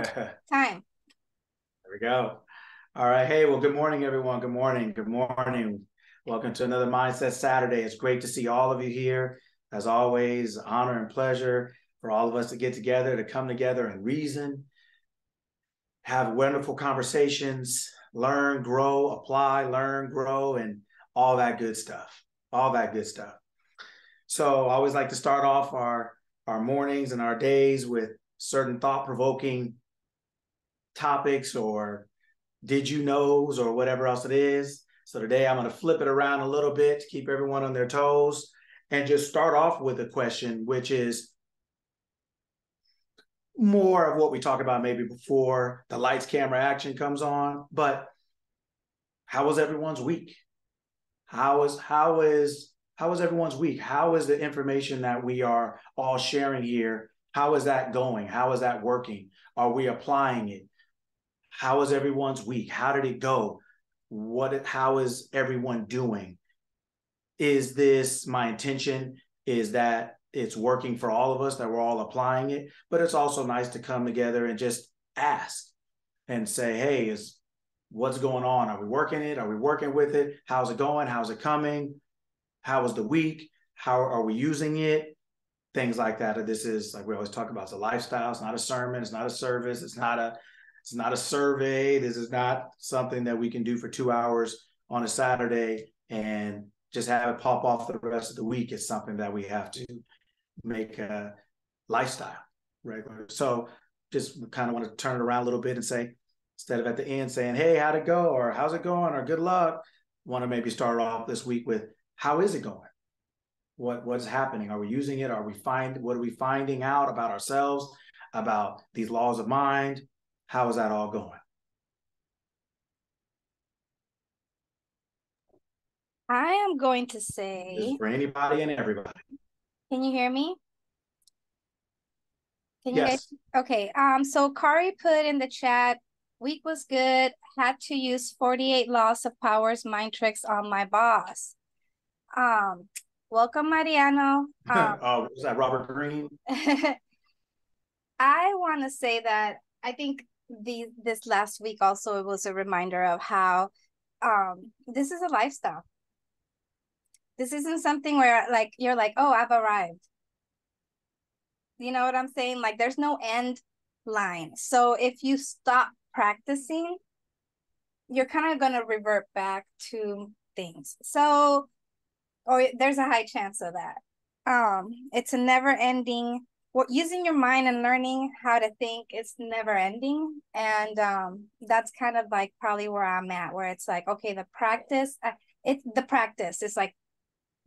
go. Time. There we go. All right. Hey, well, good morning, everyone. Good morning. Good morning. Welcome to another Mindset Saturday. It's great to see all of you here. As always, honor and pleasure for all of us to get together, to come together and reason, have wonderful conversations, learn, grow, apply, learn, grow, and all that good stuff. All that good stuff. So I always like to start off our mornings and our days with certain thought-provoking topics or did you knows or whatever else it is. So today I'm going to flip it around a little bit to keep everyone on their toes and just start off with a question, which is more of what we talk about maybe before the lights, camera, action comes on. But how was everyone's week? How is everyone's week? How is the information that we are all sharing here? How is that going? How is that working? Are we applying it? How is everyone's week? How did it go? How is everyone doing? Is this my intention? Is that it's working for all of us, that we're all applying it? But it's also nice to come together and just ask and say, hey, what's going on? Are we working it? Are we working with it? How's it going? How's it coming? How was the week? How are we using it? Things like that. This is, like we always talk about, it's a lifestyle. It's not a sermon. It's not a service. It's not a survey. This is not something that we can do for 2 hours on a Saturday and just have it pop off the rest of the week. It's something that we have to make a lifestyle regular. So just kind of want to turn it around a little bit and say, instead of at the end saying, hey, how'd it go? Or how's it going? Or good luck. Want to maybe start off this week with, how is it going? What's happening? Are we using it? What are we finding out about ourselves, about these laws of mind? How is that all going? I am going to This say, is for anybody and everybody. can you hear me? Can you guys? Yes. Okay. So Kari put in the chat, week was good. Had to use 48 Laws of Powers mind tricks on my boss. Welcome, Mariano. Was that Robert Greene? I want to say that I think this last week also it was a reminder of how this is a lifestyle. This isn't something where like you're like, oh, I've arrived. You know what I'm saying? Like there's no end line. So if you stop practicing, you're kind of gonna revert back to things. So, or there's a high chance of that. It's a never ending. Using your mind and learning how to think, it's never ending. And that's kind of like probably where I'm at, where it's like, okay, the practice, it's like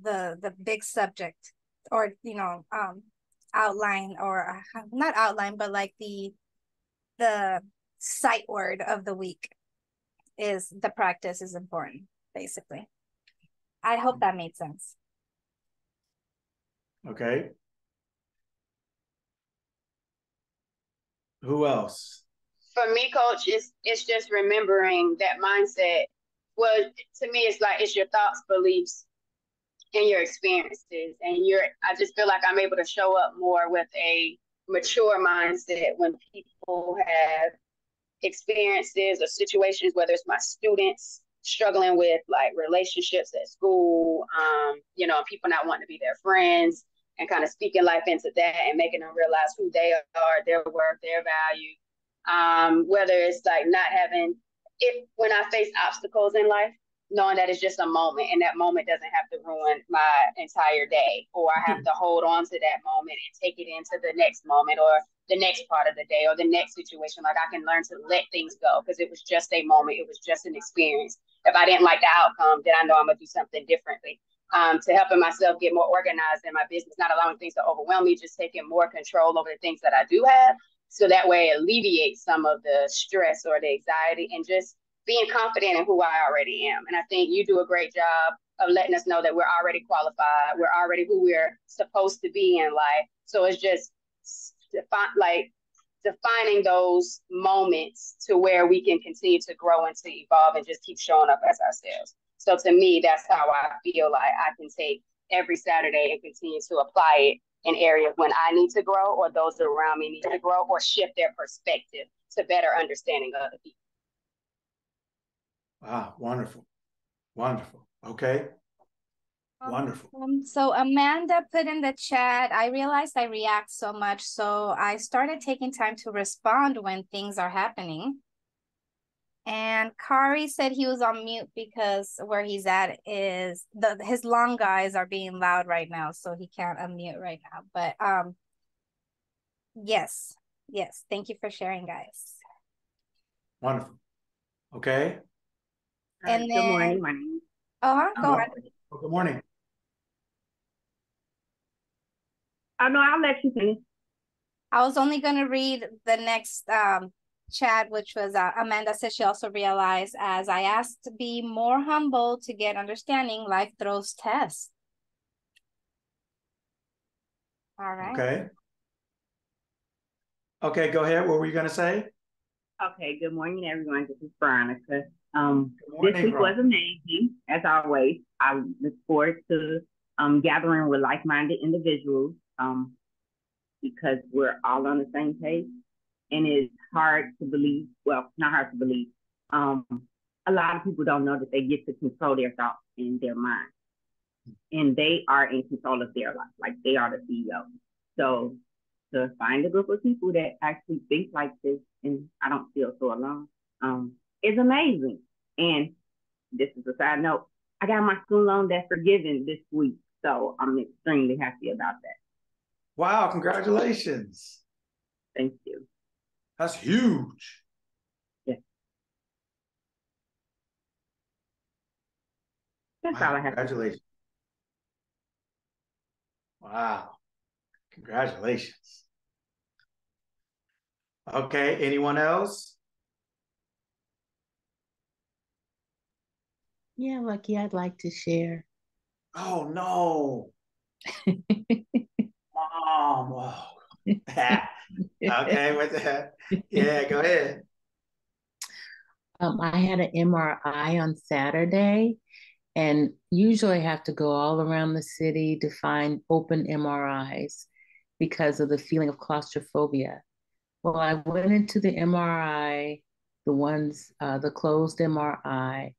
the big subject or, outline or not outline, but like the sight word of the week is the practice is important, basically. I hope that made sense. Okay. Who else? For me, coach, it's just remembering that mindset. Well, to me, it's like it's your thoughts, beliefs, and your experiences. And I just feel like I'm able to show up more with a mature mindset when people have experiences or situations, whether it's my students struggling with like relationships at school, people not wanting to be their friends, and kind of speaking life into that and making them realize who they are, their worth, their value. Whether it's like not having, if when I face obstacles in life, knowing that it's just a moment and that moment doesn't have to ruin my entire day, or I have to hold on to that moment and take it into the next moment or the next part of the day or the next situation. Like I can learn to let things go because it was just a moment. It was just an experience. If I didn't like the outcome, then I know I'm going to do something differently. To helping myself get more organized in my business, not allowing things to overwhelm me, just taking more control over the things that I do have. So that way it alleviates some of the stress or the anxiety and just being confident in who I already am. And I think you do a great job of letting us know that we're already qualified. We're already who we're supposed to be in life. So it's just defining those moments to where we can continue to grow and to evolve and just keep showing up as ourselves. So to me, that's how I feel like I can take every Saturday and continue to apply it in areas when I need to grow or those around me need to grow or shift their perspective to better understanding other people. Wow, wonderful. Wonderful. Okay. Wonderful. So Amanda put in the chat, I realized I react so much, so I started taking time to respond when things are happening. And Kari said he was on mute because where he's at is his long guys are being loud right now, so he can't unmute right now. But yes, thank you for sharing, guys. Wonderful. Okay. And good morning, my name. Go on. Good morning. Oh no, I'll let you finish. I was only going to read the next chat, which was Amanda said she also realized as I asked to be more humble to get understanding, life throws tests. All right. Okay. Okay, go ahead. What were you going to say? Okay, good morning, everyone. This is Veronica. Good morning, This week was amazing, as always. I look forward to gathering with like-minded individuals because we're all on the same page. And it's hard to believe, well, not hard to believe. A lot of people don't know that they get to control their thoughts and their mind. And they are in control of their life, like they are the CEO. So to find a group of people that actually think like this, and I don't feel so alone, is amazing. And this is a side note, I got my school loan debt forgiven this week, so I'm extremely happy about that. Wow, congratulations. Thank you. That's huge. Yeah. That's wow, all I have. Congratulations. Wow. Congratulations. Okay, anyone else? Yeah, Lucky, I'd like to share. Oh, no. Mom. Oh. Okay, what the heck? Yeah, go ahead. I had an MRI on Saturday, and usually I have to go all around the city to find open MRIs because of the feeling of claustrophobia. Well, I went into the MRI, the closed MRI,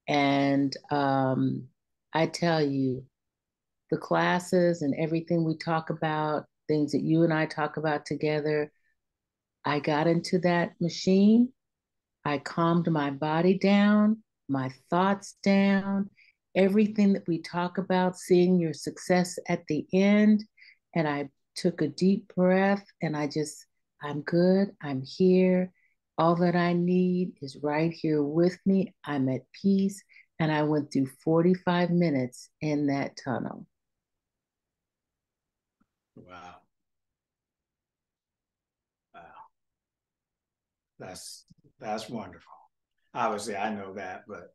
and I tell you, the classes and everything we talk about, things that you and I talk about together, I got into that machine. I calmed my body down, my thoughts down, everything that we talk about, seeing your success at the end. And I took a deep breath and I'm good. I'm here. All that I need is right here with me. I'm at peace. And I went through 45 minutes in that tunnel. Wow. Wow. That's wonderful. Obviously, I know that, but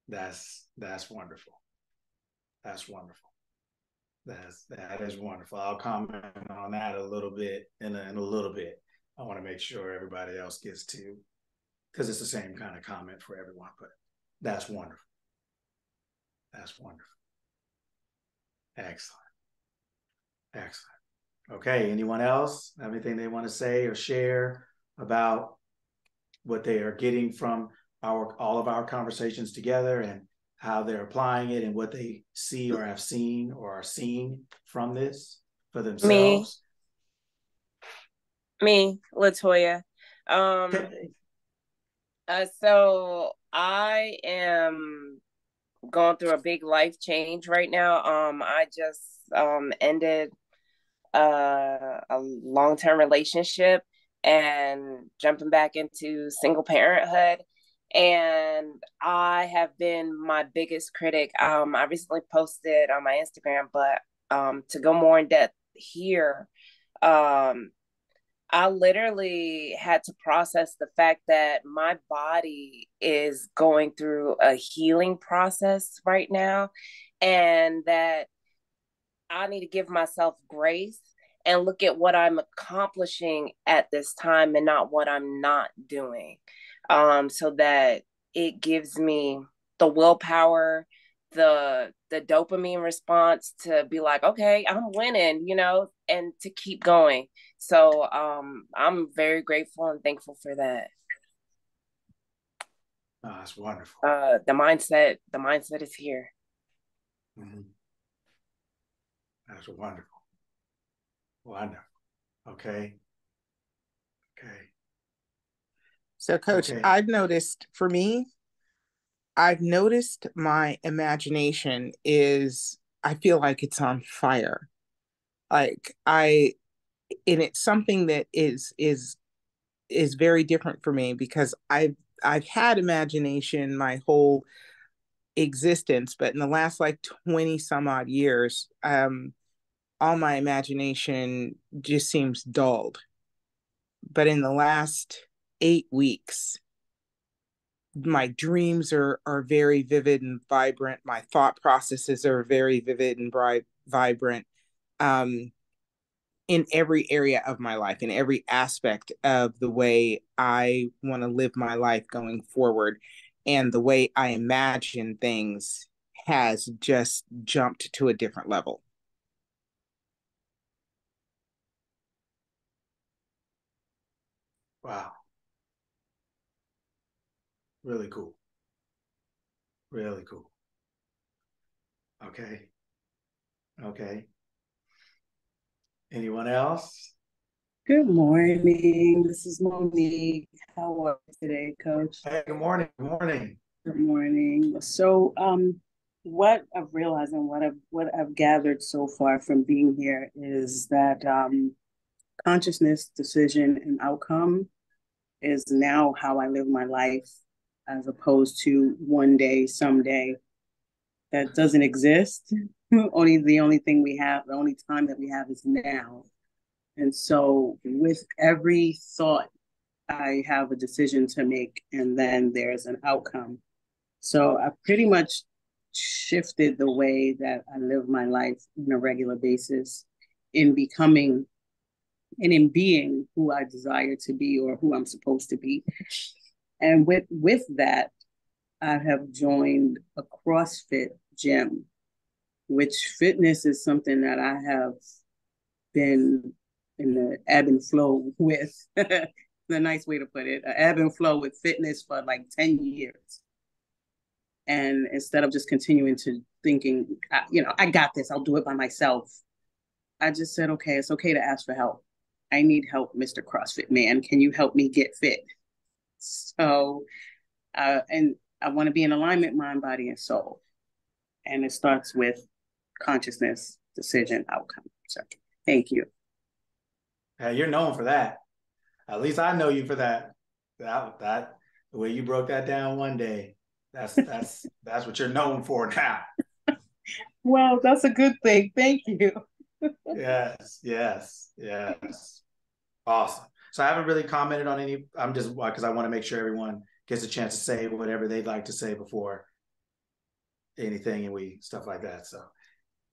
that's wonderful. That's wonderful. That is wonderful. I'll comment on that a little bit in a little bit. I want to make sure everybody else gets to, because it's the same kind of comment for everyone, but that's wonderful. That's wonderful. Excellent. Excellent. Okay, anyone else have anything they want to say or share about what they are getting from all of our conversations together and how they're applying it and what they see or have seen or are seeing from this for themselves? Me, Latoya. Okay. So I am going through a big life change right now. I just ended a long-term relationship and jumping back into single parenthood. And I have been my biggest critic. I recently posted on my Instagram, but to go more in depth here, I literally had to process the fact that my body is going through a healing process right now, and that I need to give myself grace and look at what I'm accomplishing at this time and not what I'm not doing, so that it gives me the willpower the dopamine response to be like, okay, I'm winning, and to keep going. So I'm very grateful and thankful for that. Oh, that's wonderful. The mindset is here. Mm-hmm. That's wonderful. Wonderful. Okay. So, Coach, Okay. I've noticed my imagination I feel like it's on fire. And it's something that is very different for me because I've had imagination my whole existence, but in the last like 20 some odd years, all my imagination just seems dulled. But in the last 8 weeks, my dreams are very vivid and vibrant. My thought processes are very vivid and vibrant. In every area of my life, in every aspect of the way I want to live my life going forward. And the way I imagine things has just jumped to a different level. Wow. Really cool. Really cool. Okay. Anyone else? Good morning. This is Monique. How are you today, Coach? Hey, good morning. Good morning. So, what I've realized and what I've gathered so far from being here is that consciousness, decision, and outcome is now how I live my life, as opposed to one day, someday. That doesn't exist. The only thing we have, the only time that we have is now. And so, with every thought, I have a decision to make, and then there's an outcome. So I pretty much shifted the way that I live my life on a regular basis in becoming and in being who I desire to be or who I'm supposed to be. And with that, I have joined a CrossFit gym, which fitness is something that I have been in the ebb and flow with. The nice way to put it, ebb and flow with fitness for like 10 years. And instead of just continuing to thinking, I got this, I'll do it by myself, I just said, okay, it's okay to ask for help. I need help, Mr. CrossFit man. Can you help me get fit? So, and I want to be in alignment, mind, body, and soul. And it starts with consciousness, decision, outcome. So, thank you. Hey, you're known for that. At least I know you for that. That the way you broke that down one day. That's what you're known for now. Well, that's a good thing. Thank you. Yes. Awesome. So I haven't really commented on any. I'm just because I want to make sure everyone gets a chance to say whatever they'd like to say before anything and we stuff like that. So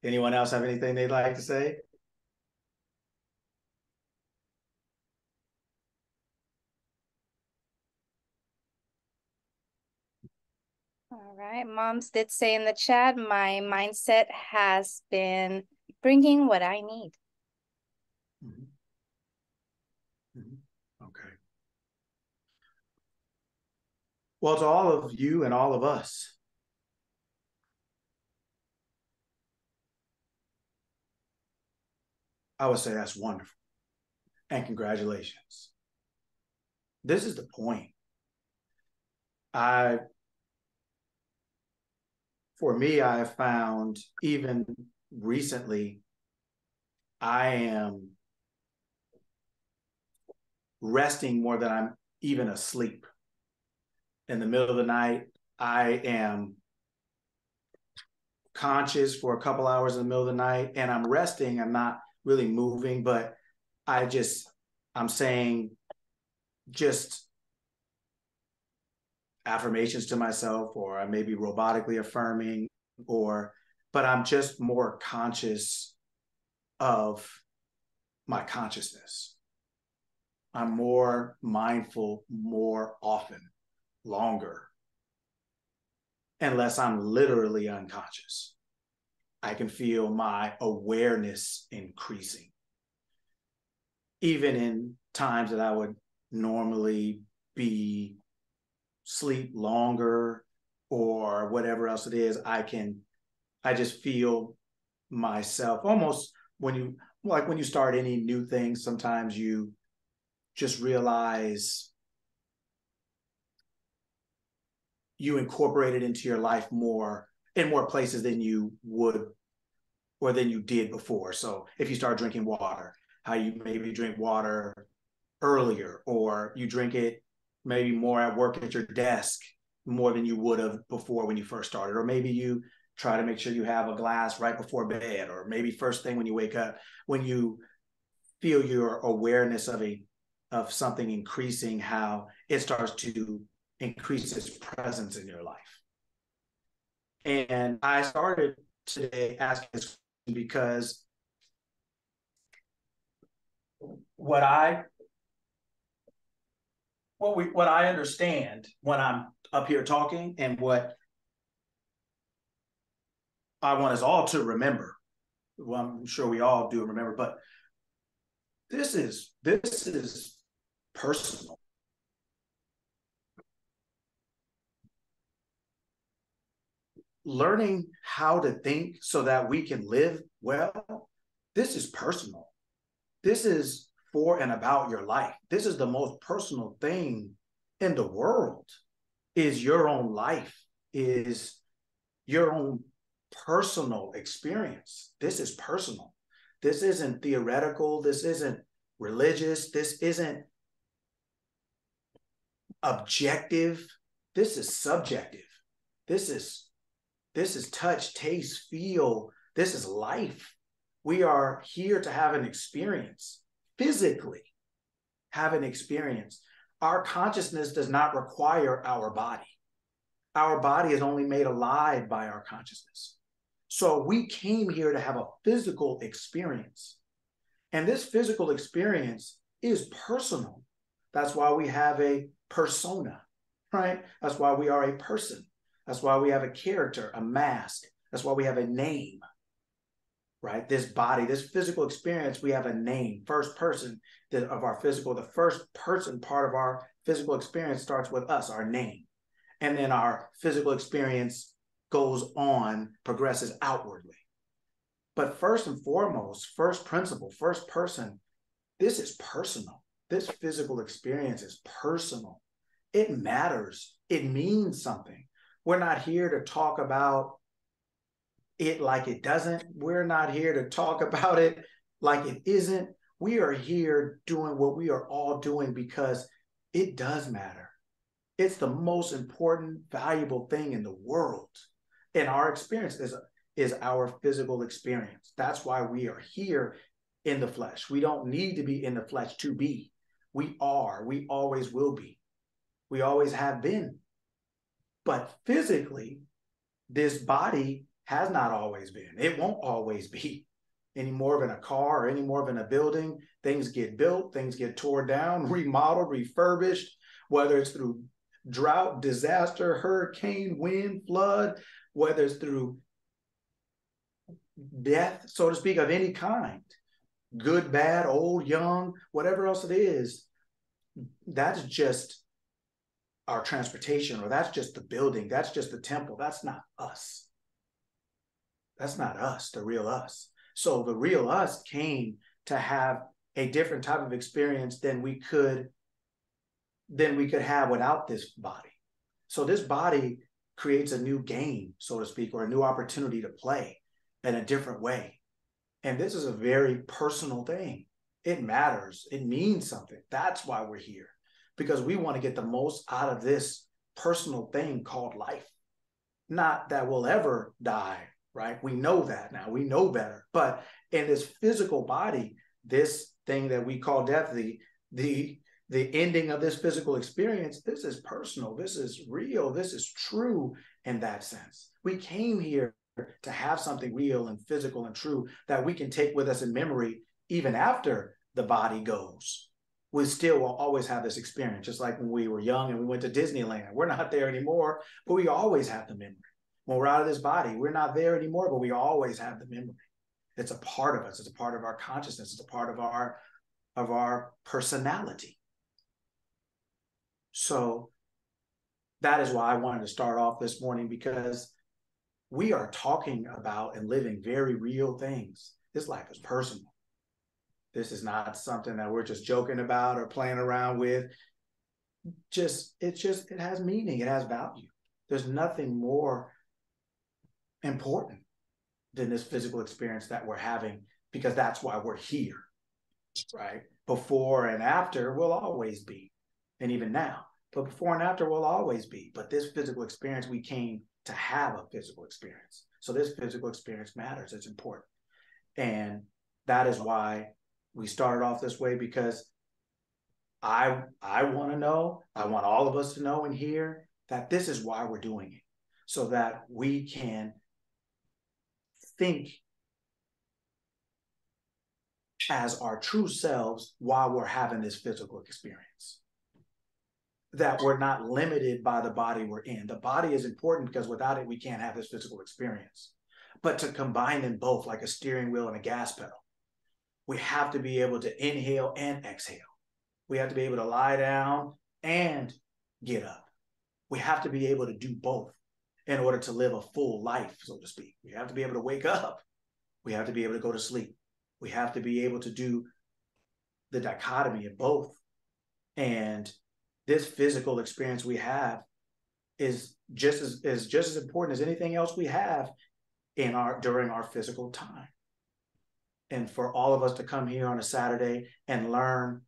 anyone else have anything they'd like to say? All right. Moms did say in the chat, my mindset has been bringing what I need. Mm-hmm. Mm-hmm. Okay. Well, to all of you and all of us, I would say that's wonderful. And congratulations. This is the point. For me, I have found even recently, I am resting more than I'm even asleep. In the middle of the night, I am conscious for a couple hours in the middle of the night and I'm resting. I'm not really moving, but I'm saying just affirmations to myself, or I may be robotically affirming, but I'm just more conscious of my consciousness. I'm more mindful, more often, longer. unless I'm literally unconscious. I can feel my awareness increasing. Even in times that I would normally be sleep longer or whatever else it is, I just feel myself almost when you start any new thing, sometimes you just realize you incorporate it into your life more in more places than you would or than you did before. So if you start drinking water, how you maybe drink water earlier, or you drink it maybe more at work at your desk more than you would have before when you first started, or maybe you try to make sure you have a glass right before bed, or maybe first thing when you wake up, when you feel your awareness of something increasing, how it starts to increase its presence in your life. And I started today asking this because what I understand when I'm up here talking, and what I want us all to remember, well, I'm sure we all do remember, but this is personal. Learning how to think so that we can live well, this is personal. This is for and about your life. This is the most personal thing in the world, is your own life, is your own personal experience. This is personal. This isn't theoretical. This isn't religious. This isn't objective. This is subjective. This is touch, taste, feel. This is life. We are here to have an experience, physically have an experience. Our consciousness does not require our body. Our body is only made alive by our consciousness. So we came here to have a physical experience. And this physical experience is personal. That's why we have a persona, right? That's why we are a person. That's why we have a character, a mask. That's why we have a name, right? This body, this physical experience, we have a name, first person of our physical. The first person part of our physical experience starts with us, our name. And then our physical experience goes on, progresses outwardly. But first and foremost, first principle, first person, this is personal. This physical experience is personal. It matters. It means something. We're not here to talk about it like it doesn't. We're not here to talk about it like it isn't. We are here doing what we are all doing because it does matter. It's the most important, valuable thing in the world. And our experience is our physical experience. That's why we are here in the flesh. We don't need to be in the flesh to be. We are. We always will be. We always have been. But physically, this body has not always been. It won't always be any more than a car or any more than a building. Things get built, things get torn down, remodeled, refurbished, whether it's through drought, disaster, hurricane, wind, flood, whether it's through death, so to speak, of any kind, good, bad, old, young, whatever else it is. That's just our transportation, or that's just the building, that's just the temple. That's not us. That's not us, the real us. So the real us came to have a different type of experience than we could have without this body. So this body creates a new game, so to speak, or a new opportunity to play in a different way. And this is a very personal thing. It matters. It means something. That's why we're here, because we want to get the most out of this personal thing called life. Not that we'll ever die, right? We know that now. We know better. But in this physical body, this thing that we call death, the ending of this physical experience, this is personal. This is real. This is true in that sense. We came here to have something real and physical and true that we can take with us in memory even after the body goes, we still will always have this experience, just like when we were young and we went to Disneyland. We're not there anymore, but we always have the memory. When we're out of this body, we're not there anymore, but we always have the memory. It's a part of us. It's a part of our consciousness. It's a part of our personality. So that is why I wanted to start off this morning, because we are talking about and living very real things. This life is personal. This is not something that we're just joking about or playing around with. It has meaning. It has value. There's nothing more important than this physical experience that we're having, because that's why we're here, right? Before and after will always be, and even now, but before and after will always be. But this physical experience, we came to have a physical experience. So this physical experience matters. It's important. And that is why we started off this way, because I want to know, I want all of us to know and hear that this is why we're doing it, so that we can think as our true selves while we're having this physical experience. That we're not limited by the body we're in. The body is important because without it, we can't have this physical experience. But to combine them both like a steering wheel and a gas pedal, we have to be able to inhale and exhale. We have to be able to lie down and get up. We have to be able to do both in order to live a full life, so to speak. We have to be able to wake up. We have to be able to go to sleep. We have to be able to do the dichotomy of both. And this physical experience we have is just as important as anything else we have during our physical time. And for all of us to come here on a Saturday and learn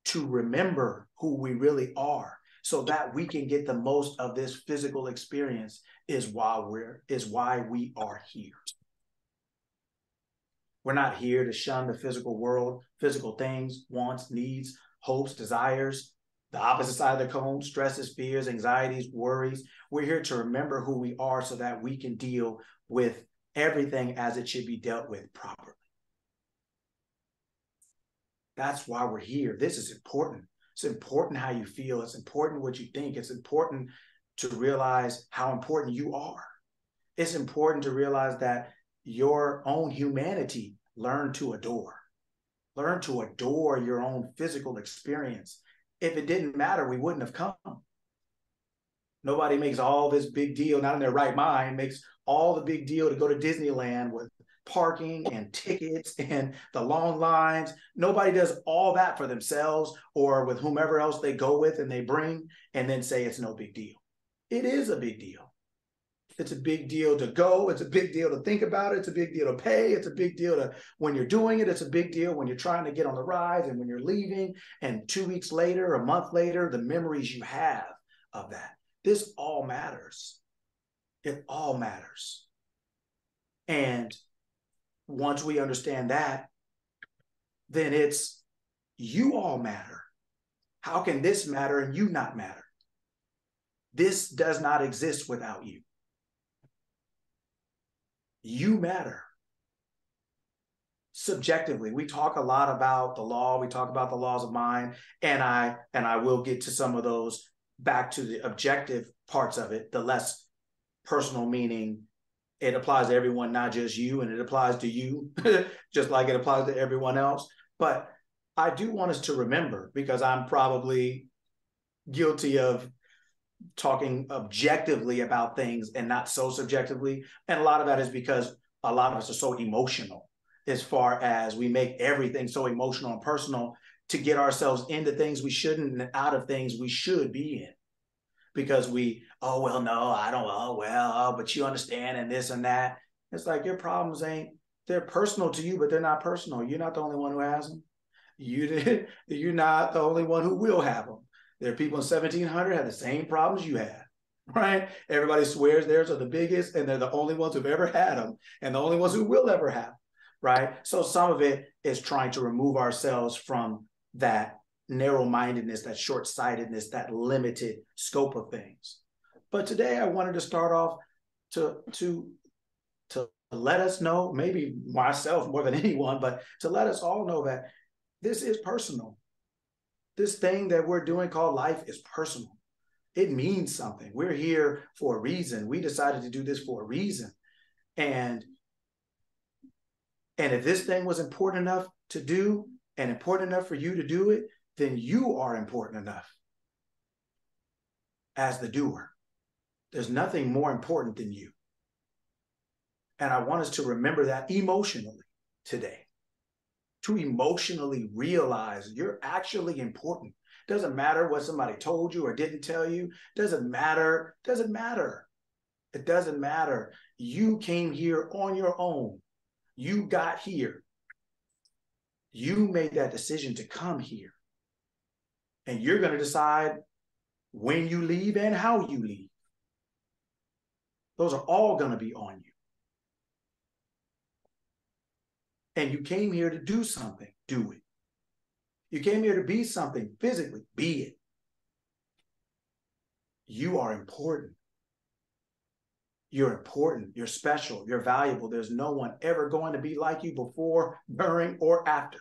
to remember who we really are, so that we can get the most of this physical experience, is why we are here. We're not here to shun the physical world, physical things, wants, needs, hopes, desires, the opposite side of the cone, stresses, fears, anxieties, worries. We're here to remember who we are so that we can deal with everything as it should be dealt with properly. That's why we're here. This is important. It's important how you feel. It's important what you think. It's important to realize how important you are. It's important to realize that your own humanity, learn to adore. Learn to adore your own physical experience. If it didn't matter, we wouldn't have come. Nobody makes all this big deal, not in their right mind, makes all the big deal to go to Disneyland with parking and tickets and the long lines. Nobody does all that for themselves or with whomever else they go with and they bring, and then say it's no big deal. It is a big deal. It's a big deal to go. It's a big deal to think about it. It's a big deal to pay. It's a big deal to when you're doing it. It's a big deal when you're trying to get on the rides and when you're leaving. And 2 weeks later, a month later, the memories you have of that. This all matters. It all matters. And once we understand that, then it's you all matter. How can this matter and you not matter? This does not exist without you. You matter. Subjectively, we talk a lot about the law. We talk about the laws of mind, and I will get to some of those, back to the objective parts of it, the less personal, meaning it applies to everyone, not just you, and it applies to you just like it applies to everyone else. But I do want us to remember, because I'm probably guilty of talking objectively about things and not so subjectively. And a lot of that is because a lot of us are so emotional, as far as we make everything so emotional and personal to get ourselves into things we shouldn't and out of things we should be in. Because oh, well, no, I don't, oh, well, oh, but you understand, and this and that. It's like your problems they're personal to you, but they're not personal. You're not the only one who has them. You're not the only one who will have them. There are people in 1700 had the same problems you had, right? Everybody swears theirs are the biggest, and they're the only ones who've ever had them, and the only ones who will ever have, right? So some of it is trying to remove ourselves from that narrow-mindedness, that short-sightedness, that limited scope of things. But today I wanted to start off to let us know, maybe myself more than anyone, but to let us all know that this is personal. This thing that we're doing called life is personal. It means something. We're here for a reason. We decided to do this for a reason. And if this thing was important enough to do and important enough for you to do it, then you are important enough as the doer. There's nothing more important than you. And I want us to remember that emotionally today, to emotionally realize you're actually important. Doesn't matter what somebody told you or didn't tell you. Doesn't matter. Doesn't matter. It doesn't matter. You came here on your own. You got here. You made that decision to come here. And you're going to decide when you leave and how you leave. Those are all going to be on you. And you came here to do something, do it. You came here to be something physically, be it. You are important. You're important. You're special. You're valuable. There's no one ever going to be like you before, during, or after.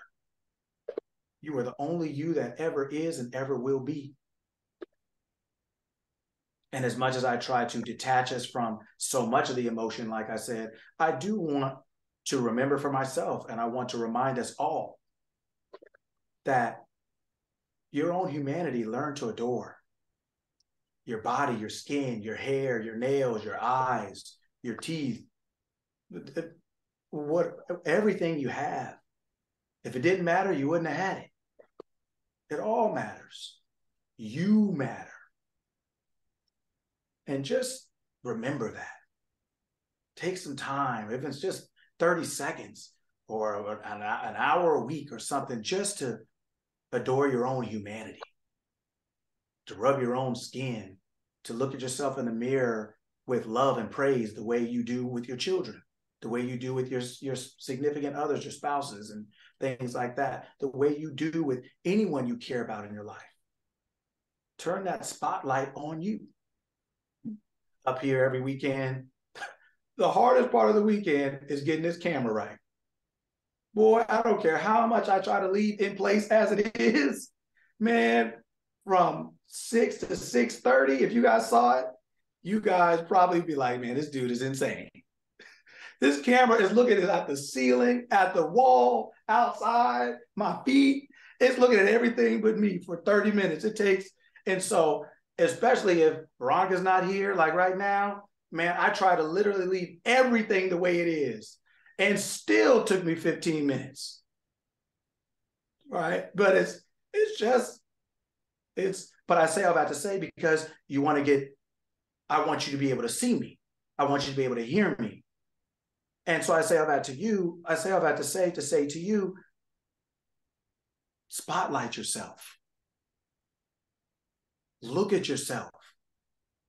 You are the only you that ever is and ever will be. And as much as I try to detach us from so much of the emotion, like I said, I do want to remember for myself, and I want to remind us all that your own humanity, learn to adore. Your body, your skin, your hair, your nails, your eyes, your teeth, everything you have. If it didn't matter, you wouldn't have had it. It all matters. You matter. And just remember that. Take some time, if it's just 30 seconds or an hour a week or something, just to adore your own humanity, to rub your own skin, to look at yourself in the mirror with love and praise the way you do with your children, the way you do with your significant others, your spouses, and things like that, the way you do with anyone you care about in your life. Turn that spotlight on you. Up here every weekend, the hardest part of the weekend is getting this camera right. Boy, I don't care how much I try to leave in place as it is, man, from 6 to 6:30, if you guys saw it, you guys probably be like, man, this dude is insane. This camera is looking at the ceiling, at the wall, outside, my feet. It's looking at everything but me for 30 minutes. It takes, and so, especially if Veronica's not here, like right now, man, I try to literally leave everything the way it is, and still took me 15 minutes. Right? But but I say all that to say, because I want you to be able to see me. I want you to be able to hear me. And so I say all that to you. I say all that to say to you, spotlight yourself. Look at yourself.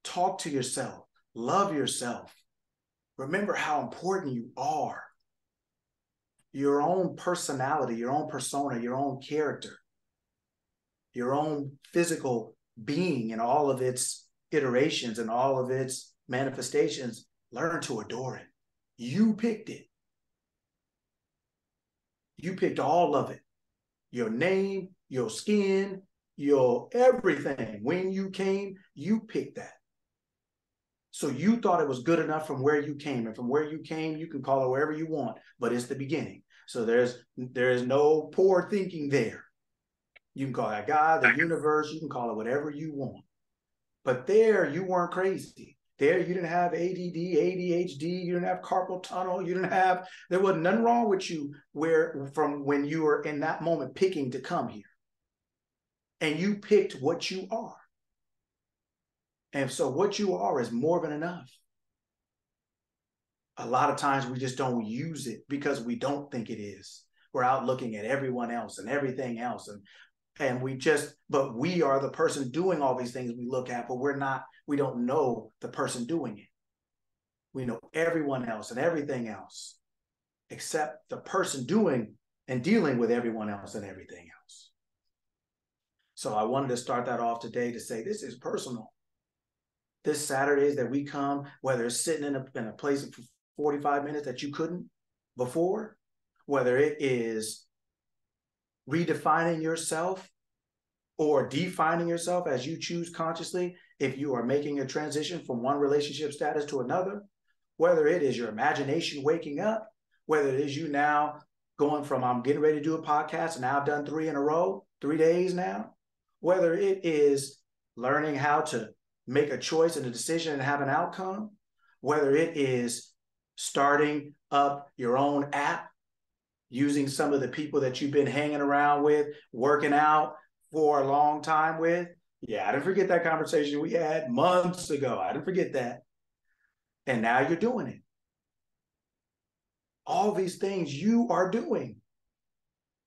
Talk to yourself. Love yourself. Remember how important you are. Your own personality, your own persona, your own character, your own physical being and all of its iterations and all of its manifestations. Learn to adore it. You picked it. You picked all of it. Your name, your skin, your everything. When you came, you picked that. So you thought it was good enough from where you came. And from where you came, you can call it wherever you want, but it's the beginning. So there is no poor thinking there. You can call that God, the universe, you can call it whatever you want. But there, you weren't crazy. There, you didn't have ADD, ADHD, you didn't have carpal tunnel, there wasn't nothing wrong with you from when you were in that moment picking to come here. And you picked what you are. And so what you are is more than enough. A lot of times we just don't use it because we don't think it is. We're out looking at everyone else and everything else. But we are the person doing all these things we look at, but we don't know the person doing it. We know everyone else and everything else, except the person doing and dealing with everyone else and everything else. So I wanted to start that off today to say, this is personal. This Saturdays that we come, whether it's sitting in a place for 45 minutes that you couldn't before, whether it is redefining yourself or defining yourself as you choose consciously, if you are making a transition from one relationship status to another, whether it is your imagination waking up, whether it is you now going from I'm getting ready to do a podcast and now I've done 3 in a row, 3 days now, whether it is learning how to make a choice and a decision and have an outcome, whether it is starting up your own app, using some of the people that you've been hanging around with, working out for a long time with. Yeah, I didn't forget that conversation we had months ago. I didn't forget that. And now you're doing it. All these things you are doing.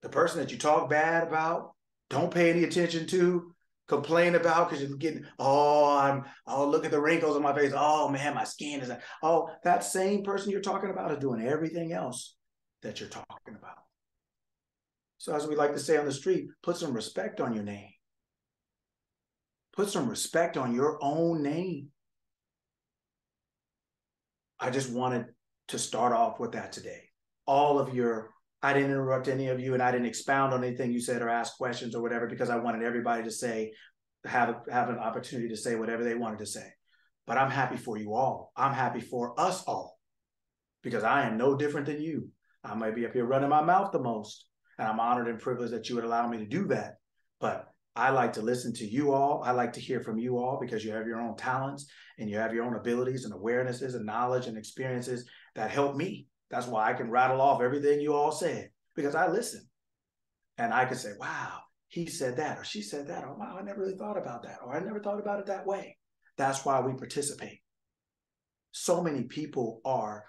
The person that you talk bad about, don't pay any attention to, complain about because you're getting, oh, look at the wrinkles on my face. Oh man, my skin is, oh, that same person you're talking about is doing everything else that you're talking about. So as we like to say on the street, put some respect on your name. Put some respect on your own name. I just wanted to start off with that today. I didn't interrupt any of you and I didn't expound on anything you said or ask questions or whatever, because I wanted everybody to say, have an opportunity to say whatever they wanted to say. But I'm happy for you all. I'm happy for us all, because I am no different than you. I might be up here running my mouth the most, and I'm honored and privileged that you would allow me to do that. But I like to listen to you all. I like to hear from you all, because you have your own talents and you have your own abilities and awarenesses and knowledge and experiences that help me. That's why I can rattle off everything you all said, because I listen. And I can say, wow, he said that, or she said that, or wow, I never really thought about that, or I never thought about it that way. That's why we participate. So many people are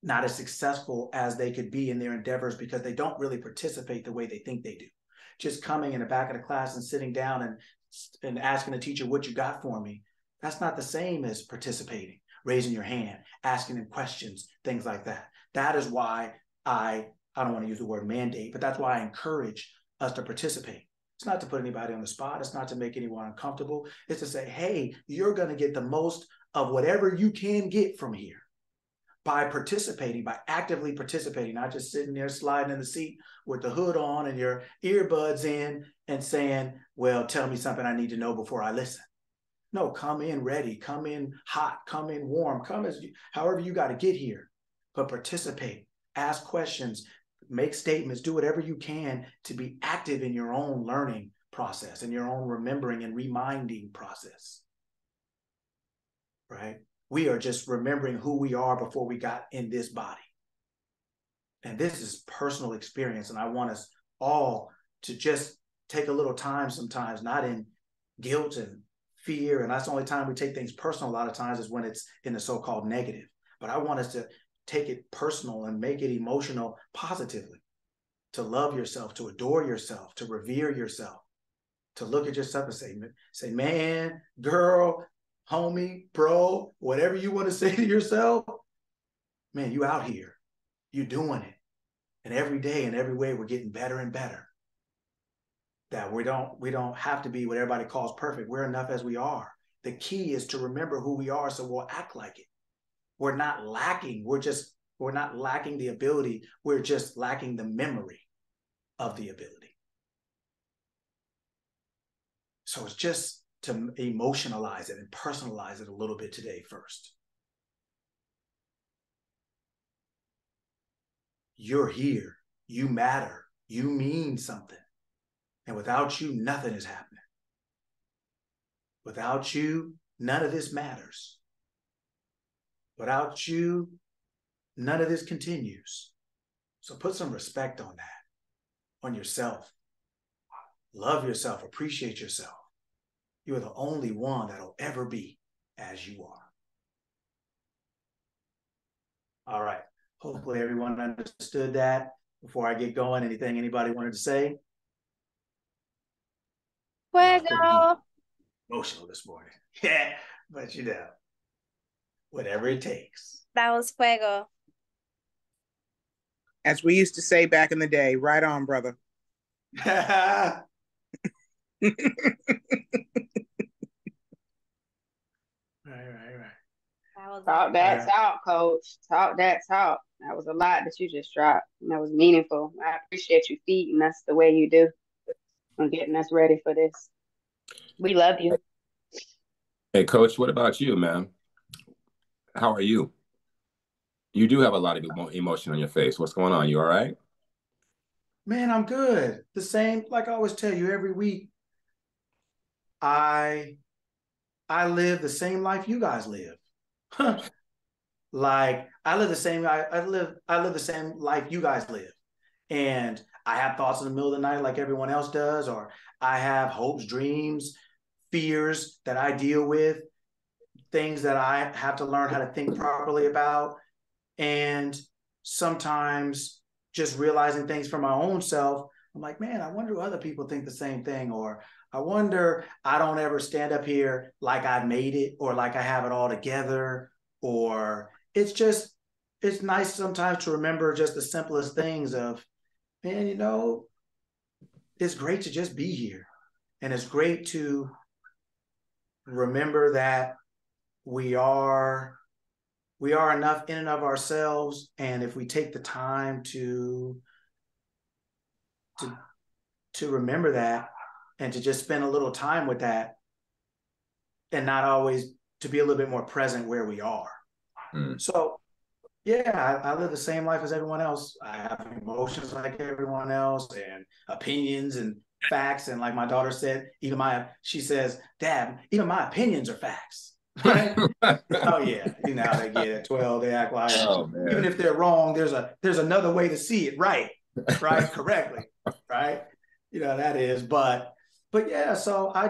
not as successful as they could be in their endeavors because they don't really participate the way they think they do. Just coming in the back of the class and sitting down and asking the teacher, what you got for me? That's not the same as participating, raising your hand, asking them questions, things like that. That is why I don't want to use the word mandate, but that's why I encourage us to participate. It's not to put anybody on the spot. It's not to make anyone uncomfortable. It's to say, hey, you're going to get the most of whatever you can get from here by participating, by actively participating, not just sitting there sliding in the seat with the hood on and your earbuds in and saying, well, tell me something I need to know before I listen. No, come in ready, come in hot, come in warm, however you got to get here, but participate, ask questions, make statements, do whatever you can to be active in your own learning process and your own remembering and reminding process, right? We are just remembering who we are before we got in this body. And this is personal experience. And I want us all to just take a little time sometimes, not in guilt and fear. And that's the only time we take things personal a lot of times is when it's in the so-called negative. But I want us to take it personal and make it emotional positively, to love yourself, to adore yourself, to revere yourself, to look at yourself and say, man, girl, homie, bro, whatever you want to say to yourself, man, you out here, you doing it. And every day and every way we're getting better and better. That we don't have to be what everybody calls perfect. We're enough as we are. The key is to remember who we are so we'll act like it. We're not lacking. We're not lacking the ability. We're just lacking the memory of the ability. So it's just to emotionalize it and personalize it a little bit today first. You're here. You matter. You mean something. And without you, nothing is happening. Without you, none of this matters. Without you, none of this continues. So put some respect on that, on yourself. Love yourself. Appreciate yourself. You are the only one that'll ever be as you are. All right. Hopefully everyone understood that. Before I get going, anything anybody wanted to say? Fuego. Emotional this morning. Yeah, but you know, whatever it takes. That was fuego. As we used to say back in the day, right on, brother. Right. Talk that talk, coach. Talk that talk. That was a lot that you just dropped. And that was meaningful. I appreciate you feeding us the way you do. on getting us ready for this. We love you. Hey, Coach, what about you, man? How are you? You do have a lot of emotion on your face. What's going on? You all right? Man, I'm good. The same, like I always tell you every week, I live the same life you guys live. Like I live the same I live the same life you guys live. And I have thoughts in the middle of the night like everyone else does, or I have hopes, dreams, fears that I deal with, things that I have to learn how to think properly about. And sometimes just realizing things for my own self, I'm like, man, I wonder if other people think the same thing. Or I wonder, I don't ever stand up here like I made it or like I have it all together. Or it's nice sometimes to remember just the simplest things of, man, it's great to just be here. And it's great to remember that we are enough in and of ourselves. And if we take the time to remember that and to just spend a little time with that and not always to be a little bit more present where we are. So yeah, I live the same life as everyone else. I have emotions like everyone else and opinions and facts. And like my daughter said, she says, Dad, even my opinions are facts. Right? Oh yeah, how they get at 12. They act like even if they're wrong, there's another way to see it right, correctly, right? That is, but yeah. So I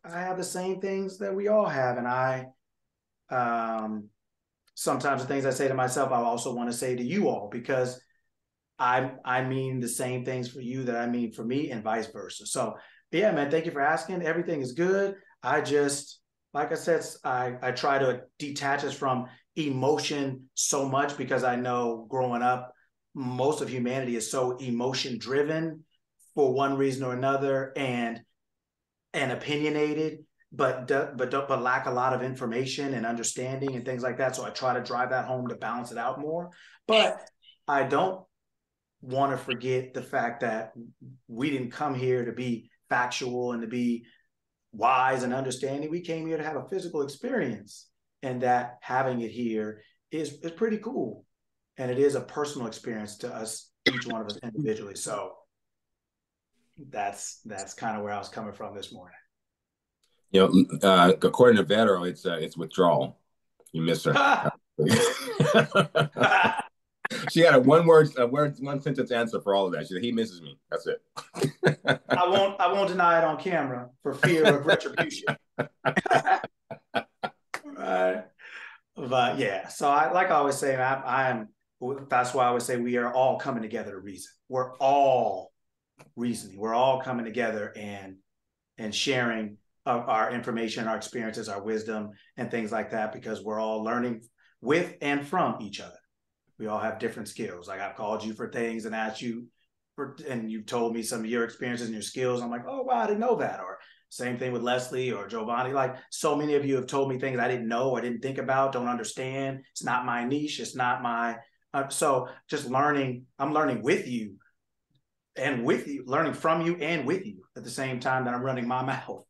have the same things that we all have, and sometimes the things I say to myself, I also want to say to you all because I mean the same things for you that I mean for me, and vice versa. So yeah, man, thank you for asking. Everything is good. Like I said, I try to detach us from emotion so much because I know growing up, most of humanity is so emotion driven for one reason or another, and opinionated, but lack a lot of information and understanding and things like that. So I try to drive that home to balance it out more. But I don't want to forget the fact that we didn't come here to be factual and to be wise and understanding. We came here to have a physical experience, and that having it here is pretty cool. And it is a personal experience to us, each one of us individually. So that's kind of where I was coming from this morning. According to Vero, it's withdrawal. You miss her. She had a one sentence answer for all of that. She said, "He misses me." That's it. I won't deny it on camera for fear of retribution. Right. But yeah, so I always say, that's why I always say we are all coming together to reason. We're all reasoning. We're all coming together and sharing our information, our experiences, our wisdom, and things like that, because we're all learning with and from each other. We all have different skills. Like I've called you for things and asked you and you've told me some of your experiences and your skills. I'm like, oh wow, I didn't know that. Or same thing with Leslie or Giovanni. Like so many of you have told me things I didn't know or didn't think about, don't understand. It's not my niche. It's not my. So just learning. I'm learning with you, learning from you and with you at the same time that I'm running my mouth.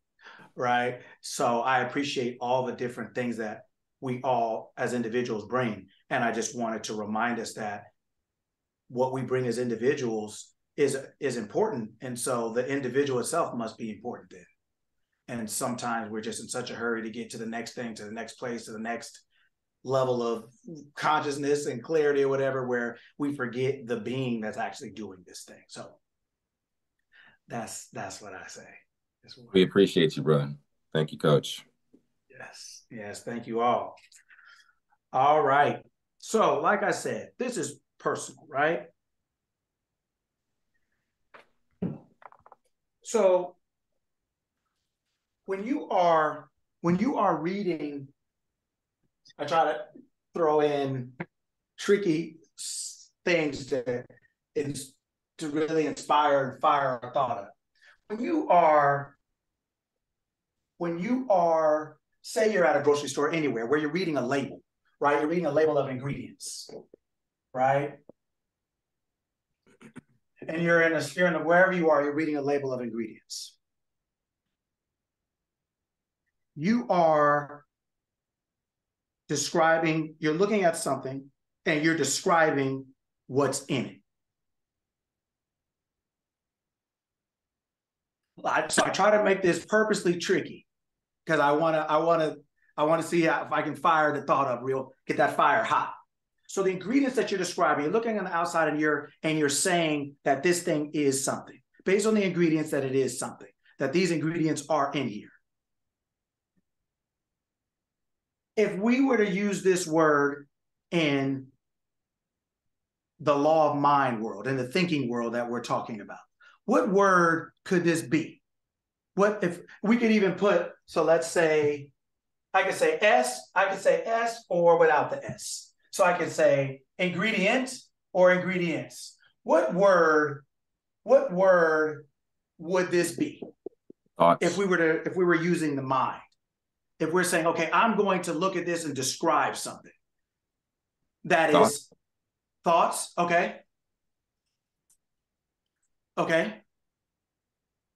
Right. So I appreciate all the different things that we all as individuals bring. And I just wanted to remind us that what we bring as individuals is important. And so the individual itself must be important then. And sometimes we're just in such a hurry to get to the next thing, to the next place, to the next level of consciousness and clarity or whatever, where we forget the being that's actually doing this thing. So that's what I say. We appreciate you, brother. Thank you, Coach. Yes. Thank you all. All right. So, like I said, this is personal, right? So, when you are reading, I try to throw in tricky things to really inspire and fire a thought up. When you are, say you're at a grocery store anywhere where you're reading a label, right? You're reading a label of ingredients, right? and you're in a wherever you are, you're reading a label of ingredients. You are describing, you're looking at something and you're describing what's in it. So I try to make this purposely tricky because I want to see if I can fire the thought up get that fire hot. So the ingredients that you're describing, you're looking on the outside and you're saying that this thing is something based on the ingredients, that it is something, that these ingredients are in here. If we were to use this word in the law of mind world, in the thinking world that we're talking about, what word could this be? What if we could even put, so let's say, I could say S or without the S. So I could say ingredient or ingredients. What word would this be? Thoughts. If we were using the mind? If we're saying, okay, I'm going to look at this and describe something. That Thoughts. is thoughts, okay? Okay.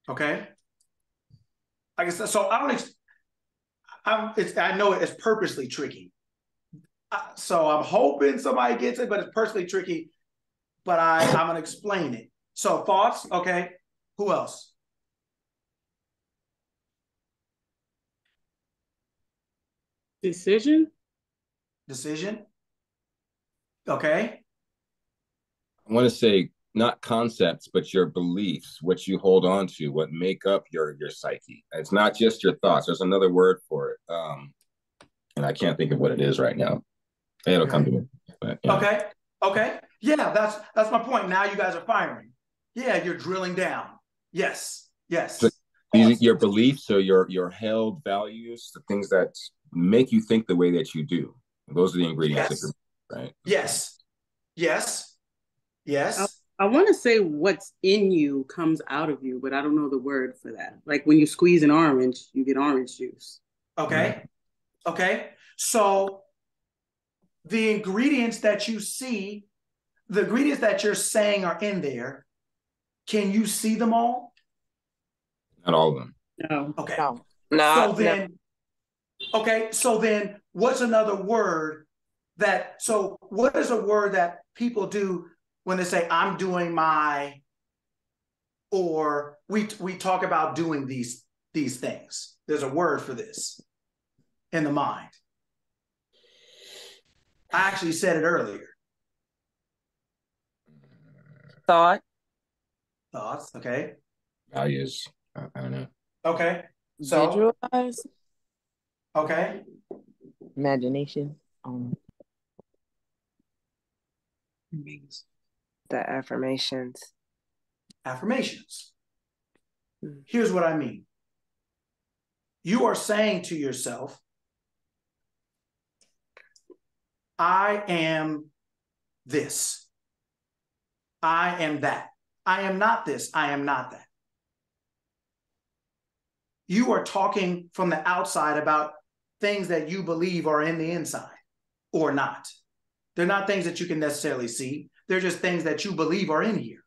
Okay. I guess so. I know it's purposely tricky. So I'm hoping somebody gets it, but it's personally tricky. But I'm going to explain it. So thoughts, okay. Who else? Decision. Okay. I want to say not concepts, but your beliefs, what you hold on to, what make up your psyche. It's not just your thoughts. There's another word for it. And I can't think of what it is right now. It'll come to me. But, yeah. Okay. Yeah, that's my point. Now you guys are firing. Yeah, you're drilling down. Yes. So your beliefs or your held values, the things that make you think the way that you do. Those are the ingredients, right? Yes. I want to say what's in you comes out of you, but I don't know the word for that. Like when you squeeze an orange, you get orange juice. Okay. So the ingredients that you see, the ingredients that you're saying are in there, can you see them all? Not all of them. No. Okay. So then what's another word what is a word that people do when they say I'm doing my, or we talk about doing these things? There's a word for this in the mind. I actually said it earlier. Thoughts, okay. Values, I don't know. Okay. So visualize. Okay. Imagination. the affirmations. Here's what I mean. You are saying to yourself, I am this. I am that. I am not this. I am not that. You are talking from the outside about things that you believe are in the inside or not. They're not things that you can necessarily see. They're just things that you believe are in here.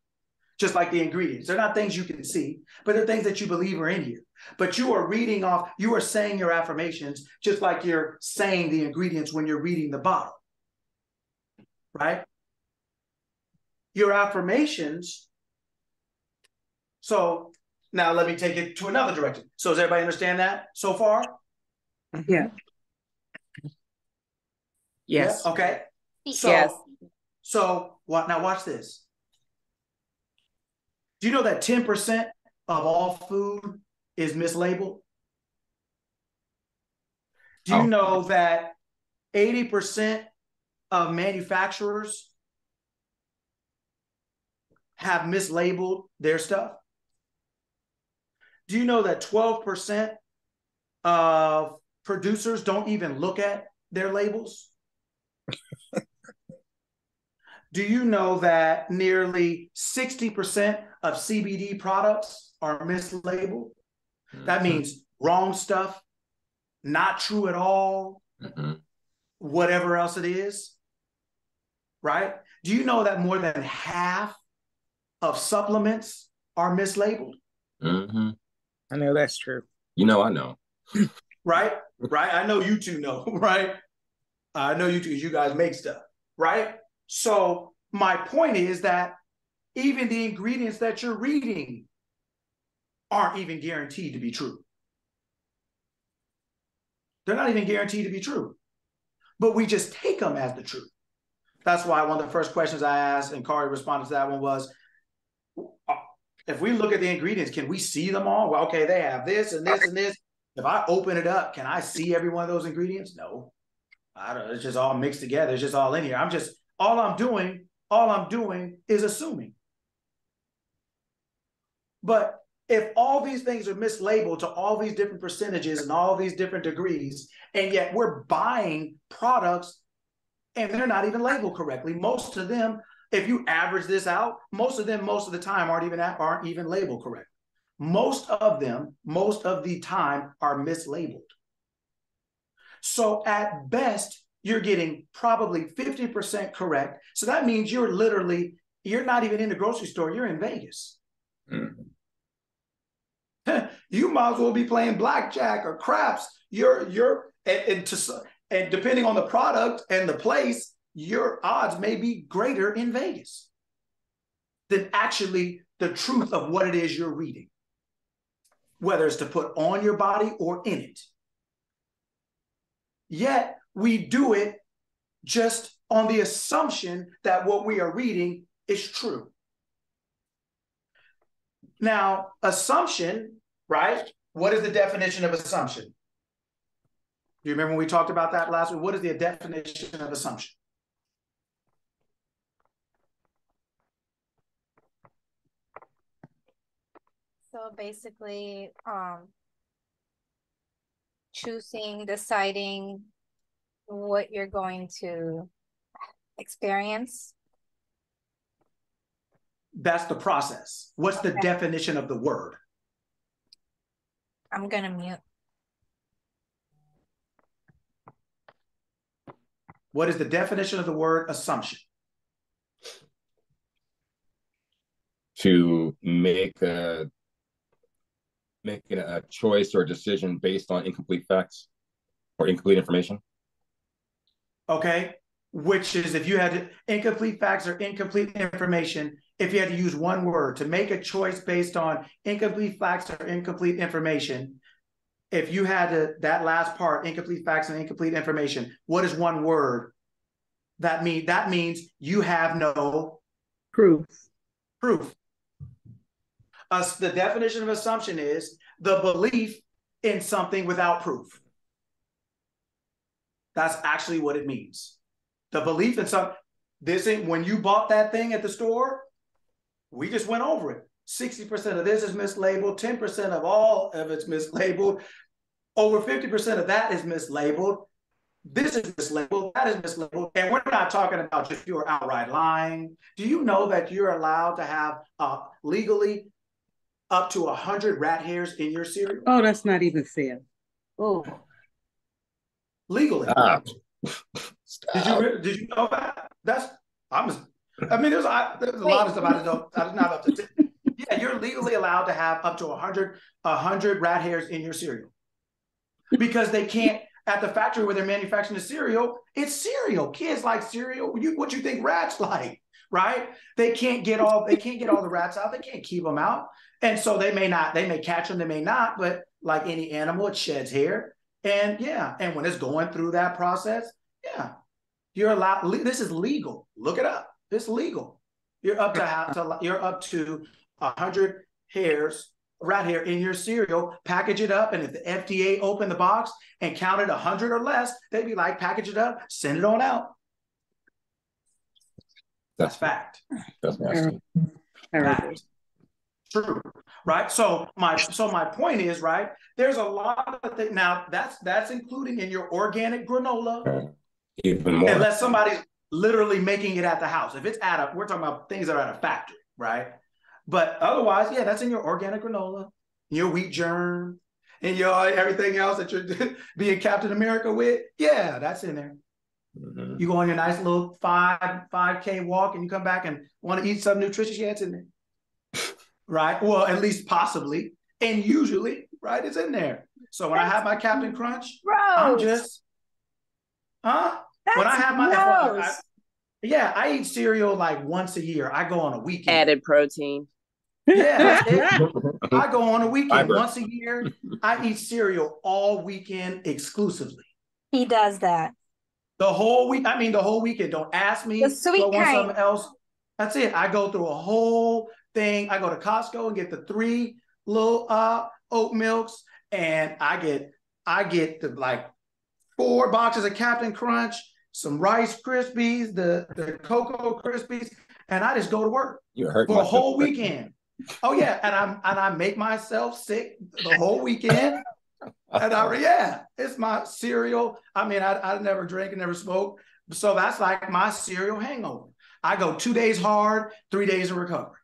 Just like the ingredients. They're not things you can see, but they're things that you believe are in here. But you are reading off, you are saying your affirmations just like you're saying the ingredients when you're reading the bottle. Right? Your affirmations. So now let me take it to another direction. So does everybody understand that so far? Yeah. Yes. Yeah? Okay. So, Yes. Now watch this. Do you know that 10% of all food is mislabeled? Do you know that 80% of manufacturers have mislabeled their stuff? Do you know that 12% of producers don't even look at their labels? Do you know that nearly 60% of CBD products are mislabeled? That means wrong stuff, not true at all, whatever else it is, right? Do you know that more than half of supplements are mislabeled. Mm-hmm. I know that's true. You know, I know. Right? Right? I know you two know, right? I know you two, you guys make stuff, right? So my point is that even the ingredients that you're reading aren't even guaranteed to be true. They're not even guaranteed to be true, but we just take them as the truth. That's why one of the first questions I asked, and Kari responded to that one, was, if we look at the ingredients, can we see them all? Well, okay, they have this and this and this. If I open it up, can I see every one of those ingredients? No. I don't. It's just all mixed together. It's just all in here. All I'm doing is assuming. But if all these things are mislabeled to all these different percentages and all these different degrees, and yet we're buying products and they're not even labeled correctly, most of them, if you average this out, most of them, most of the time aren't even labeled correct. Most of them, most of the time, are mislabeled. So at best, you're getting probably 50% correct. So that means you're not even in the grocery store, you're in Vegas. Mm-hmm. You might as well be playing blackjack or craps. And depending on the product and the place, your odds may be greater in Vegas than actually the truth of what it is you're reading, whether it's to put on your body or in it. Yet we do it just on the assumption that what we are reading is true. Now, assumption, right? What is the definition of assumption? Do you remember when we talked about that last week? What is the definition of assumption? So basically, deciding what you're going to experience. That's the process. What's the definition of the word? I'm gonna mute. What is the definition of the word assumption? To make a choice or a decision based on incomplete facts or incomplete information. Okay, which is, if you had incomplete facts or incomplete information, if you had to use one word to make a choice based on incomplete facts or incomplete information, if you had that last part, incomplete facts and incomplete information, what is one word? That means you have no Proof. The definition of assumption is the belief in something without proof. That's actually what it means. The belief in something. When you bought that thing at the store, we just went over it. 60% of this is mislabeled, 10% of all of it's mislabeled, over 50% of that is mislabeled. This is mislabeled, that is mislabeled, and we're not talking about just pure outright lying. Do you know that you're allowed to have legally up to 100 rat hairs in your cereal? Oh, that's not even fair. Oh, legally. Stop. Did you know that? There's a lot of stuff I don't. I'm not up to. Yeah, you're legally allowed to have up to 100 rat hairs in your cereal, because they can't, at the factory where they're manufacturing the cereal. It's cereal. Kids like cereal. What you think rats like, right? They can't get all the rats out. They can't keep them out, and so they may catch them. They may not. But like any animal, it sheds hair, and when it's going through that process, you're allowed. This is legal. Look it up. It's legal. You're up to 100 rat hair in your cereal. Package it up, and if the FDA opened the box and counted 100 or less, they'd be like, package it up, send it on out. That's fact. That's nasty. Fact. True, right? So my point is, right, there's a lot of things. Now that's including in your organic granola. Even more. Unless somebody's literally making it at the house. If it's we're talking about things that are at a factory, right? But otherwise, that's in your organic granola, your wheat germ, and your everything else that you're being Captain America with. Yeah, that's in there. Mm-hmm. You go on your nice little 5K walk, and you come back and want to eat something nutritious. Yeah, it's in there. right? Well, at least possibly, and usually, right, it's in there. So when I have my Captain Crunch, I'm Gross. just, huh? When I That's have gross. yeah, I eat cereal like once a year. I go on a weekend. Added protein. Yeah, that's it. I go on a weekend Fiber. once a year. I eat cereal all weekend exclusively. He does that. The whole week. I mean, the whole weekend. Don't ask me. The sweet Do I want kind. something else? That's it. I go through a whole thing. I go to Costco and get the 3 little oat milks, and I get the like 4 boxes of Captain Crunch, some Rice Krispies, the Cocoa Krispies, and I just go to work for a whole weekend. Oh yeah, and I make myself sick the whole weekend. And it's my cereal. I mean, I never drink and never smoke, so that's like my cereal hangover. I go 2 days hard, 3 days of recovery.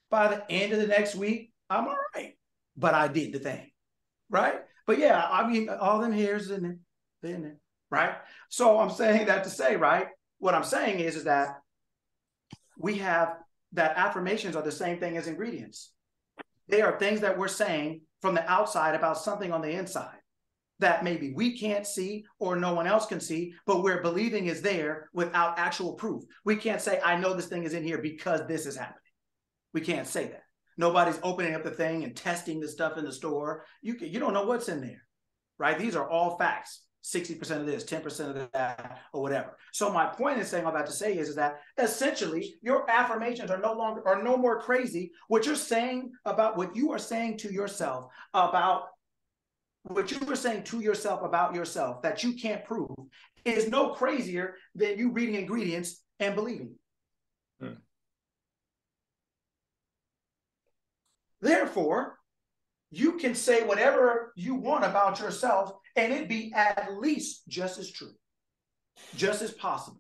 By the end of the next week, I'm all right. But I did the thing, right? But yeah, I mean, all them hairs in there, right? So I'm saying that to say, right? What I'm saying is that we have that affirmations are the same thing as ingredients. They are things that we're saying from the outside about something on the inside that maybe we can't see or no one else can see, but we're believing is there without actual proof. We can't say, I know this thing is in here because this is happening. We can't say that. Nobody's opening up the thing and testing the stuff in the store. You don't know what's in there, right? These are all facts. 60% of this, 10% of that, or whatever. So my point in saying all that to say is that essentially your affirmations are no more crazy. What you're saying about what you are saying to yourself about what you were saying to yourself about yourself that you can't prove is no crazier than you reading ingredients and believing. Therefore, you can say whatever you want about yourself and it be at least just as true, just as possible.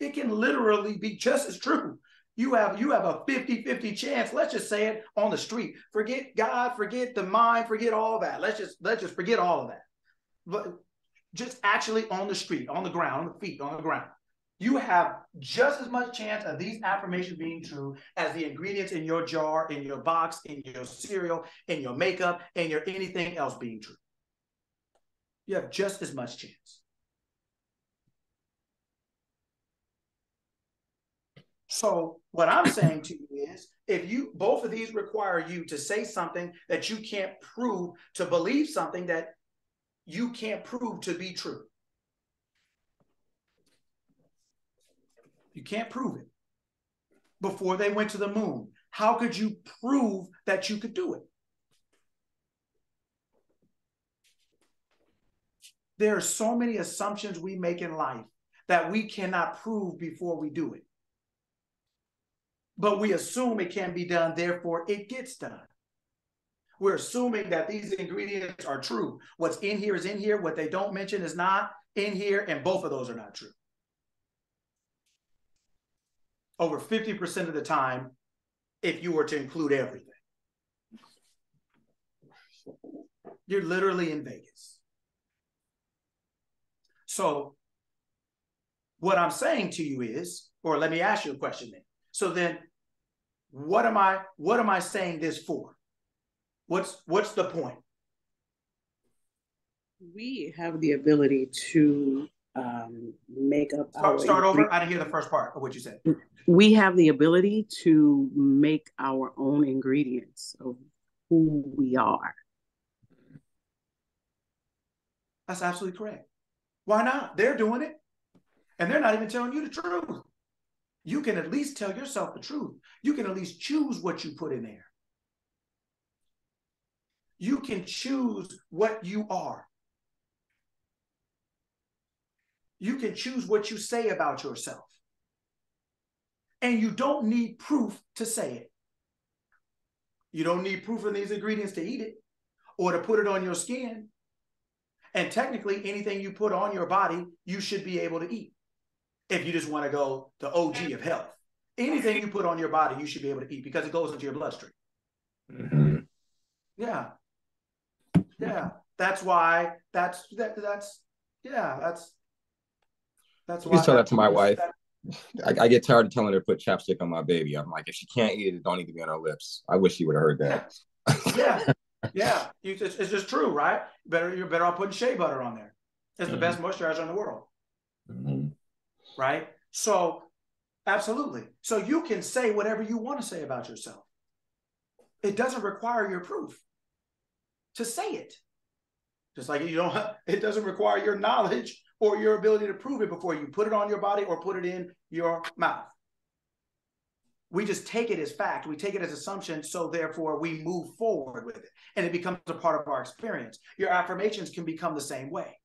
It can literally be just as true. You have a 50-50 chance. Let's just say it on the street. Forget God, forget the mind, forget all that. Let's just forget all of that. But just actually on the street, on the ground, on the feet, on the ground. You have just as much chance of these affirmations being true as the ingredients in your jar, in your box, in your cereal, in your makeup, and your anything else being true. You have just as much chance. So what I'm saying to you is, if both of these require you to say something that you can't prove, to believe something that you can't prove to be true. You can't prove it. Before they went to the moon, how could you prove that you could do it? There are so many assumptions we make in life that we cannot prove before we do it. But we assume it can be done, therefore it gets done. We're assuming that these ingredients are true. What's in here is in here. What they don't mention is not in here, and both of those are not true. Over 50% of the time, if you were to include everything. You're literally in Vegas. So what I'm saying to you is, or let me ask you a question then. So then what am I saying this for? What's the point? We have the ability to make up start over. I didn't hear the first part of what you said. We have the ability to make our own ingredients of who we are. That's absolutely correct. Why not? They're doing it, and they're not even telling you the truth. You can at least tell yourself the truth. You can at least choose what you put in there. You can choose what you are. You can choose what you say about yourself. And you don't need proof to say it. You don't need proof of these ingredients to eat it or to put it on your skin. And technically, anything you put on your body, you should be able to eat. If you just want to go the OG of health. Anything you put on your body, you should be able to eat because it goes into your bloodstream. Mm-hmm. Yeah. Yeah. That's why that's why. Please tell that to my wife. I get tired of telling her to put chapstick on my baby. I'm like, if she can't eat it, it don't need to be on her lips. I wish she would have heard that. Yeah. Yeah. It's just true, right? You're better off putting shea butter on there. It's the best moisturizer in the world. Right? So, absolutely. So you can say whatever you want to say about yourself. It doesn't require your proof to say it. Just like it doesn't require your knowledge or your ability to prove it before you put it on your body or put it in your mouth. We just take it as fact. We take it as assumption. So therefore we move forward with it and it becomes a part of our experience. Your affirmations can become the same way.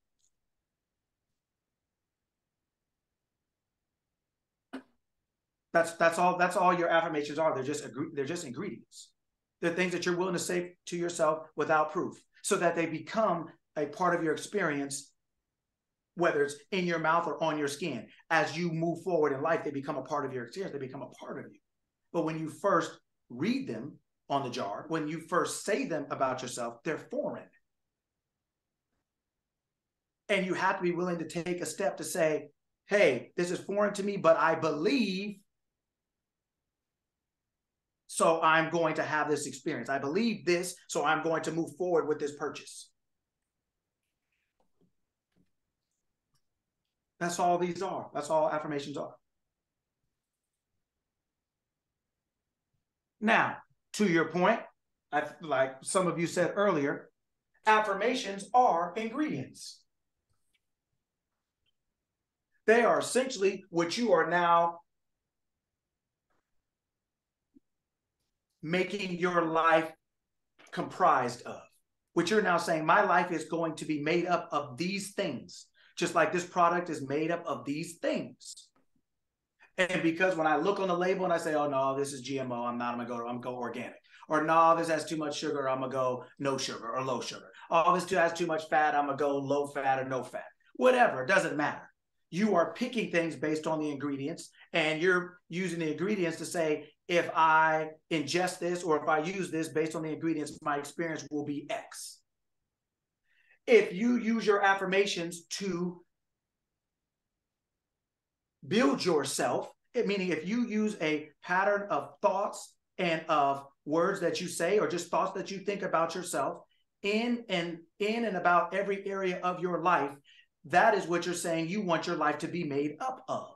That's all your affirmations are. They're just ingredients. They're things that you're willing to say to yourself without proof so that they become a part of your experience, whether it's in your mouth or on your skin. As you move forward in life, they become a part of your experience. They become a part of you. But when you first read them on the jar, when you first say them about yourself, they're foreign. And you have to be willing to take a step to say, hey, this is foreign to me, but I believe, so I'm going to have this experience. I believe this, so I'm going to move forward with this purchase. That's all these are. That's all affirmations are. Now, to your point, like some of you said earlier, affirmations are ingredients. They are essentially what you are now making your life comprised of. What you're now saying, my life is going to be made up of these things, just like this product is made up of these things. And because when I look on the label and I say, oh no, this is GMO, I'm gonna go organic. Or no, this has too much sugar, I'm gonna go no sugar or low sugar. Oh, this has too much fat, I'm gonna go low fat or no fat. Whatever, it doesn't matter. You are picking things based on the ingredients, and you're using the ingredients to say, if I ingest this or if I use this based on the ingredients, my experience will be X. If you use your affirmations to build yourself, meaning if you use a pattern of thoughts and of words that you say or just thoughts that you think about yourself in and about every area of your life, that is what you're saying you want your life to be made up of.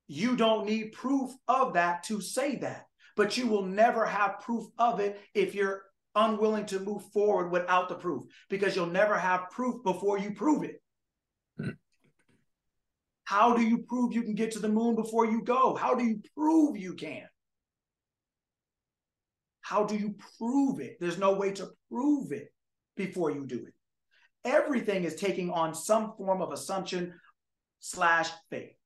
You don't need proof of that to say that, but you will never have proof of it if you're unwilling to move forward without the proof, because you'll never have proof before you prove it. How do you prove you can get to the moon before you go? How do you prove you can? How do you prove it? There's no way to prove it before you do it. Everything is taking on some form of assumption / faith.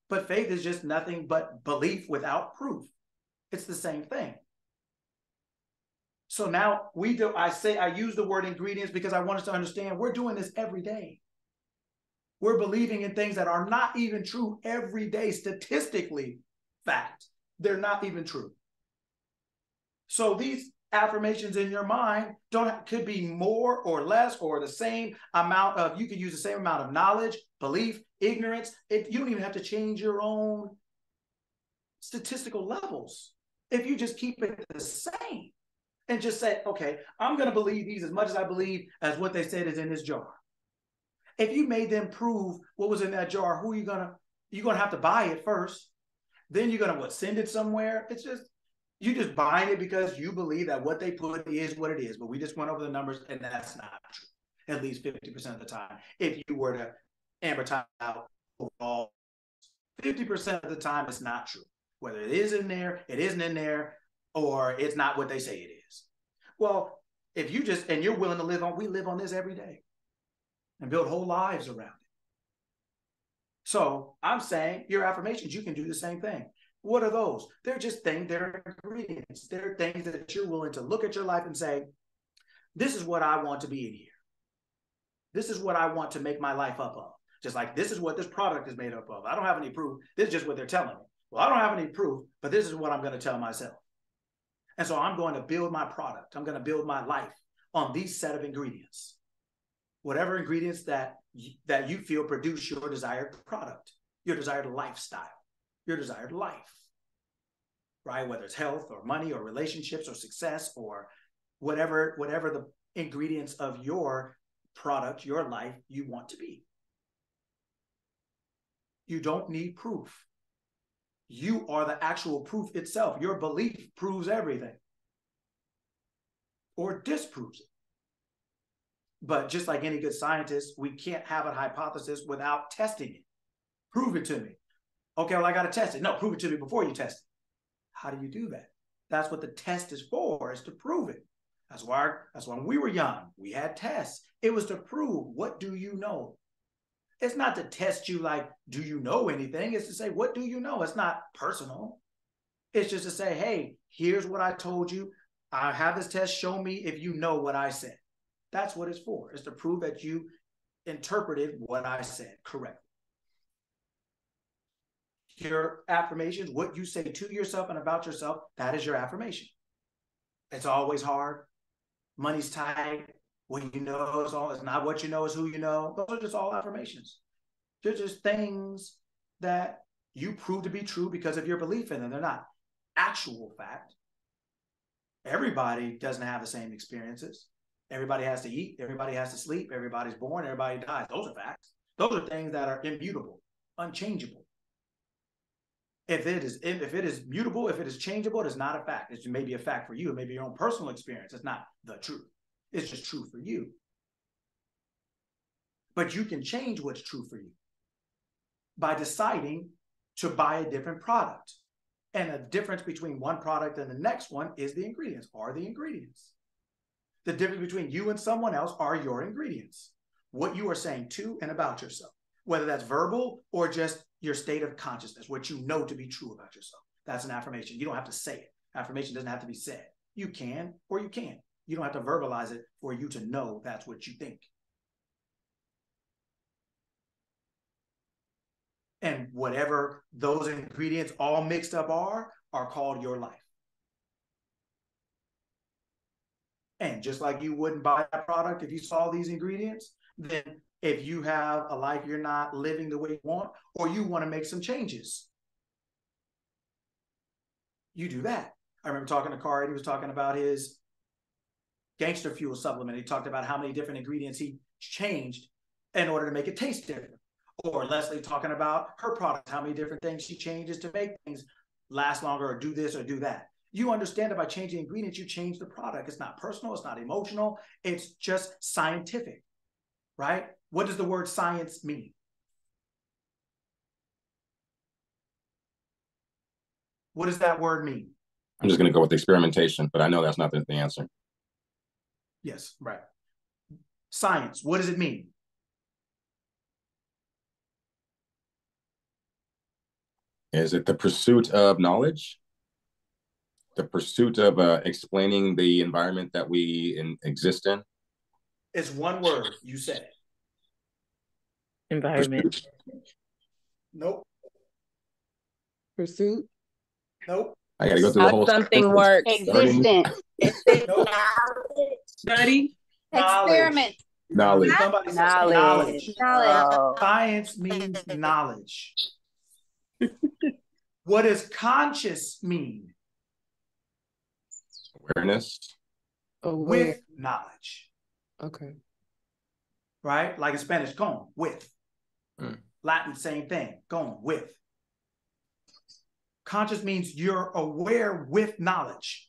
But faith is just nothing but belief without proof. It's the same thing. So now I use the word ingredients because I want us to understand we're doing this every day. We're believing in things that are not even true every day, statistically fact. They're not even true. So these affirmations in your mind could be more or less or the same amount of, you could use the same amount of knowledge, belief, ignorance. You don't even have to change your own statistical levels if you just keep it the same and just say, okay, I'm going to believe these as much as I believe as what they said is in this jar. If you made them prove what was in that jar, you're going to have to buy it first. Then you're going to send it somewhere. It's just, you just buying it because you believe that what they put is what it is. But we just went over the numbers and that's not true, at least 50% of the time. If you were to amortize out overall, 50% of the time it's not true. Whether it is in there, it isn't in there, or it's not what they say it is. Well, if you just, and you're willing to we live on this every day and build whole lives around it. So I'm saying your affirmations, you can do the same thing. What are those? They're just things, they're ingredients. They're things that you're willing to look at your life and say, this is what I want to be in here. This is what I want to make my life up of. Just like this is what this product is made up of. I don't have any proof. This is just what they're telling me. Well, I don't have any proof, but this is what I'm going to tell myself. And so I'm going to build my product. I'm going to build my life on these set of ingredients. Whatever ingredients that you feel produce your desired product. your desired lifestyle, your desired life, right? Whether it's health or money or relationships or success or whatever the ingredients of your product, your life you want to be. You don't need proof. You are the actual proof itself. Your belief proves everything or disproves it. But just like any good scientist, we can't have a hypothesis without testing it. Prove it to me. Okay, well, I got to test it. No, prove it to me before you test it. How do you do that? That's what the test is for, is to prove it. That's why when we were young, we had tests. It was to prove, what do you know? It's not to test you like, do you know anything? It's to say, what do you know? It's not personal. It's just to say, hey, here's what I told you. I have this test. Show me if you know what I said. That's what it's for. It's to prove that you interpreted what I said correctly. Your affirmations, what you say to yourself and about yourself, that is your affirmation. It's always hard. Money's tight. What you know it's not what you know, is who you know. Those are just all affirmations. They're just things that you prove to be true because of your belief in them. They're not actual fact. Everybody doesn't have the same experiences. Everybody has to eat. Everybody has to sleep. Everybody's born. Everybody dies. Those are facts. Those are things that are immutable, unchangeable. If it is mutable, if it is changeable, it is not a fact. It may be a fact for you. It may be your own personal experience. It's not the truth. It's just true for you. But you can change what's true for you by deciding to buy a different product. And the difference between one product and the next one is the ingredients, are the ingredients. The difference between you and someone else are your ingredients. What you are saying to and about yourself, whether that's verbal or just your state of consciousness, what you know to be true about yourself. That's an affirmation. You don't have to say it. Affirmation doesn't have to be said. You can or you can't. You don't have to verbalize it for you to know that's what you think. And whatever those ingredients all mixed up are called your life. And just like you wouldn't buy that product if you saw these ingredients, then if you have a life you're not living the way you want, or you want to make some changes, you do that. I remember talking to Kari, he was talking about his gangster fuel supplement. He talked about how many different ingredients he changed in order to make it taste different. Or Leslie talking about her product, how many different things she changes to make things last longer or do this or do that. You understand that by changing ingredients, you change the product. It's not personal. It's not emotional. It's just scientific, right? What does the word science mean? What does that word mean? I'm just going to go with experimentation, but I know that's not the answer. Yes, right. Science, what does it mean? Is it the pursuit of knowledge? The pursuit of explaining the environment that we exist in? It's one word. You said it. Environment. Pursuit. Nope. Pursuit. Nope. I got to go through the How whole something sentence. works. Existence. Nope. Study. Experiment. Knowledge. Somebody says Knowledge. Knowledge. Oh. Science means knowledge. What does conscious mean? Awareness. Aware. With knowledge. Okay. Right? Like in Spanish, con, with. Mm. Latin, same thing, con, with. Conscious means you're aware with knowledge.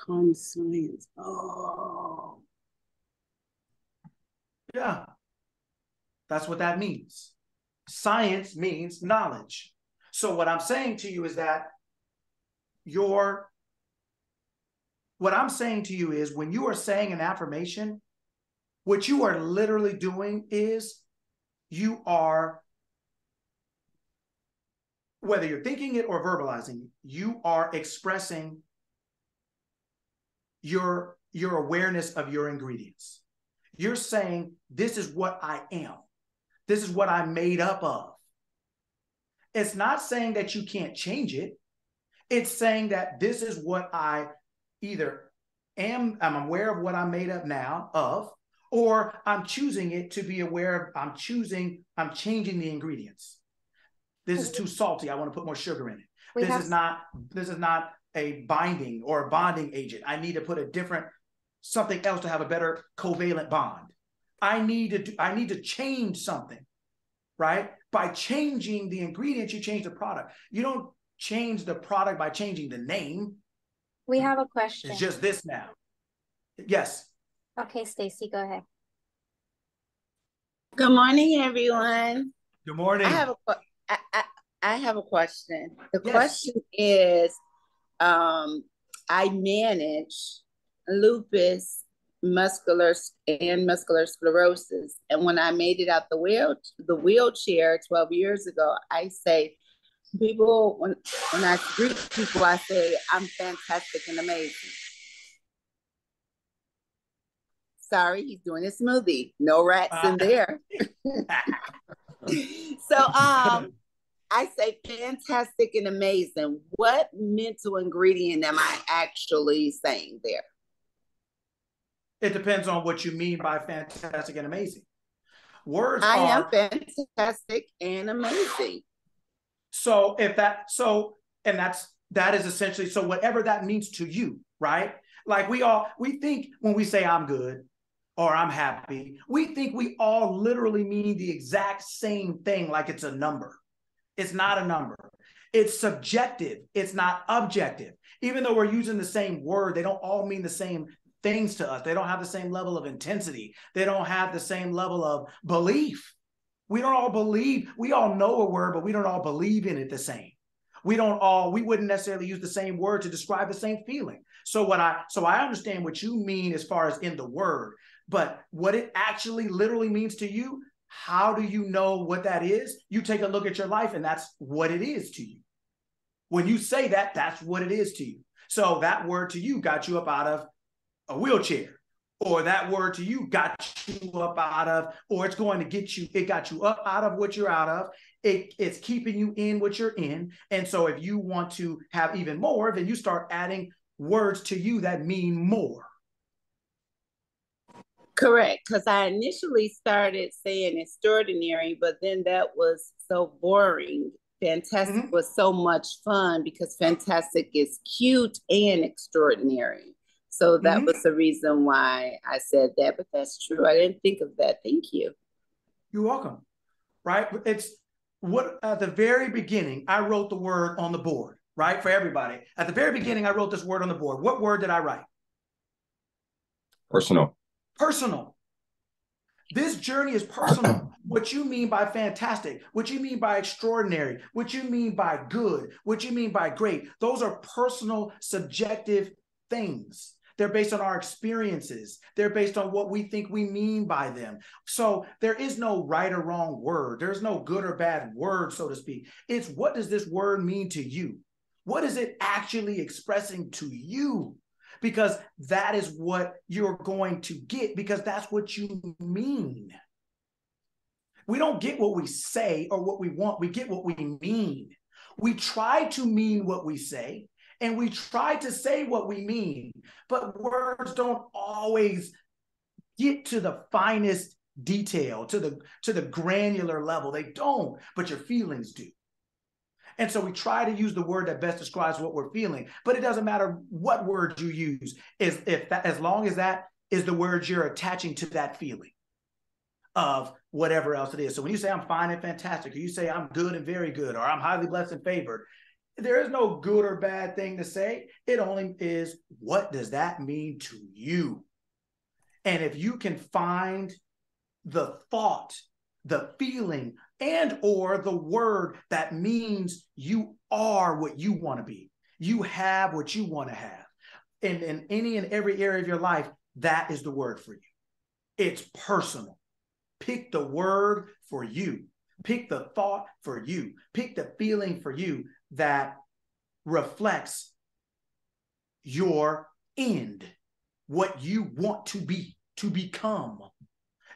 Conscience. Oh. Yeah. That's what that means. Science means knowledge. So what I'm saying to you is that what I'm saying to you is when you are saying an affirmation, what you are literally doing is you are, whether you're thinking it or verbalizing it, you are expressing your awareness of your ingredients. You're saying, this is what I am. This is what I'm made up of. It's not saying that you can't change it. It's saying that this is what I either I'm aware of what I'm made up now of, or I'm choosing it to be aware of, I'm changing the ingredients. This is too salty. I want to put more sugar in it. We This have is not a binding or a bonding agent. I need to put a different something else to have a better covalent bond. I need to change something, right? By changing the ingredients, you change the product. You don't change the product by changing the name. we have a question. It's just this now. Yes. Okay, Stacy, go ahead. Good morning, everyone. Good morning. I have a question. The Yes. question is, I manage lupus, muscular sclerosis, and when I made it out the wheelchair 12 years ago, I say people when I greet people, I say I'm fantastic and amazing. Sorry, he's doing a smoothie. No rats in there. So I say fantastic and amazing. What mental ingredient am I actually saying there? It depends on what you mean by fantastic and amazing. Words I are am fantastic and amazing. So if that that is essentially, so whatever that means to you, right? Like we think when we say I'm good or I'm happy, we think we all literally mean the exact same thing, like it's a number. It's not a number. It's subjective. It's not objective. Even though we're using the same word, they don't all mean the same things to us. They don't have the same level of intensity. They don't have the same level of belief. We don't all believe. We all know a word, but we don't all believe in it the same. We wouldn't necessarily use the same word to describe the same feeling. So I understand what you mean as far as in the word, but what it actually literally means to you, how do you know what that is? You take a look at your life and that's what it is to you. When you say that, that's what it is to you. So that word to you got you up out of a wheelchair, or that word to you got you up out of, or it's going to get you, it got you up out of what you're out of. It's keeping you in what you're in. And so if you want to have even more, then you start adding words to you that mean more. Correct, because I initially started saying extraordinary, but then that was so boring. Fantastic was so much fun because fantastic is cute and extraordinary. So that was the reason why I said that, but that's true. I didn't think of that. Thank you. You're welcome. Right? It's what at the very beginning, I wrote the word on the board, right? For everybody. At the very beginning, I wrote this word on the board. What word did I write? Personal. Personal. This journey is personal. What you mean by fantastic, what you mean by extraordinary, what you mean by good, what you mean by great, those are personal, subjective things. They're based on our experiences. They're based on what we think we mean by them. So there is no right or wrong word. There's no good or bad word, so to speak. It's what does this word mean to you? What is it actually expressing to you? Because that is what you're going to get, because that's what you mean. We don't get what we say or what we want. We get what we mean. We try to mean what we say, and we try to say what we mean, but words don't always get to the finest detail, to the granular level. They don't, but your feelings do. And so we try to use the word that best describes what we're feeling, but it doesn't matter what word you use, as long as that is the word you're attaching to that feeling of whatever else it is. So when you say I'm fine and fantastic, or you say I'm good and very good, or I'm highly blessed and favored, there is no good or bad thing to say. It only is, what does that mean to you? And if you can find the thought, the feeling, and or the word that means you are what you want to be, you have what you want to have, and in any and every area of your life, that is the word for you. It's personal. Pick the word for you. Pick the thought for you. Pick the feeling for you that reflects your end, what you want to be, to become.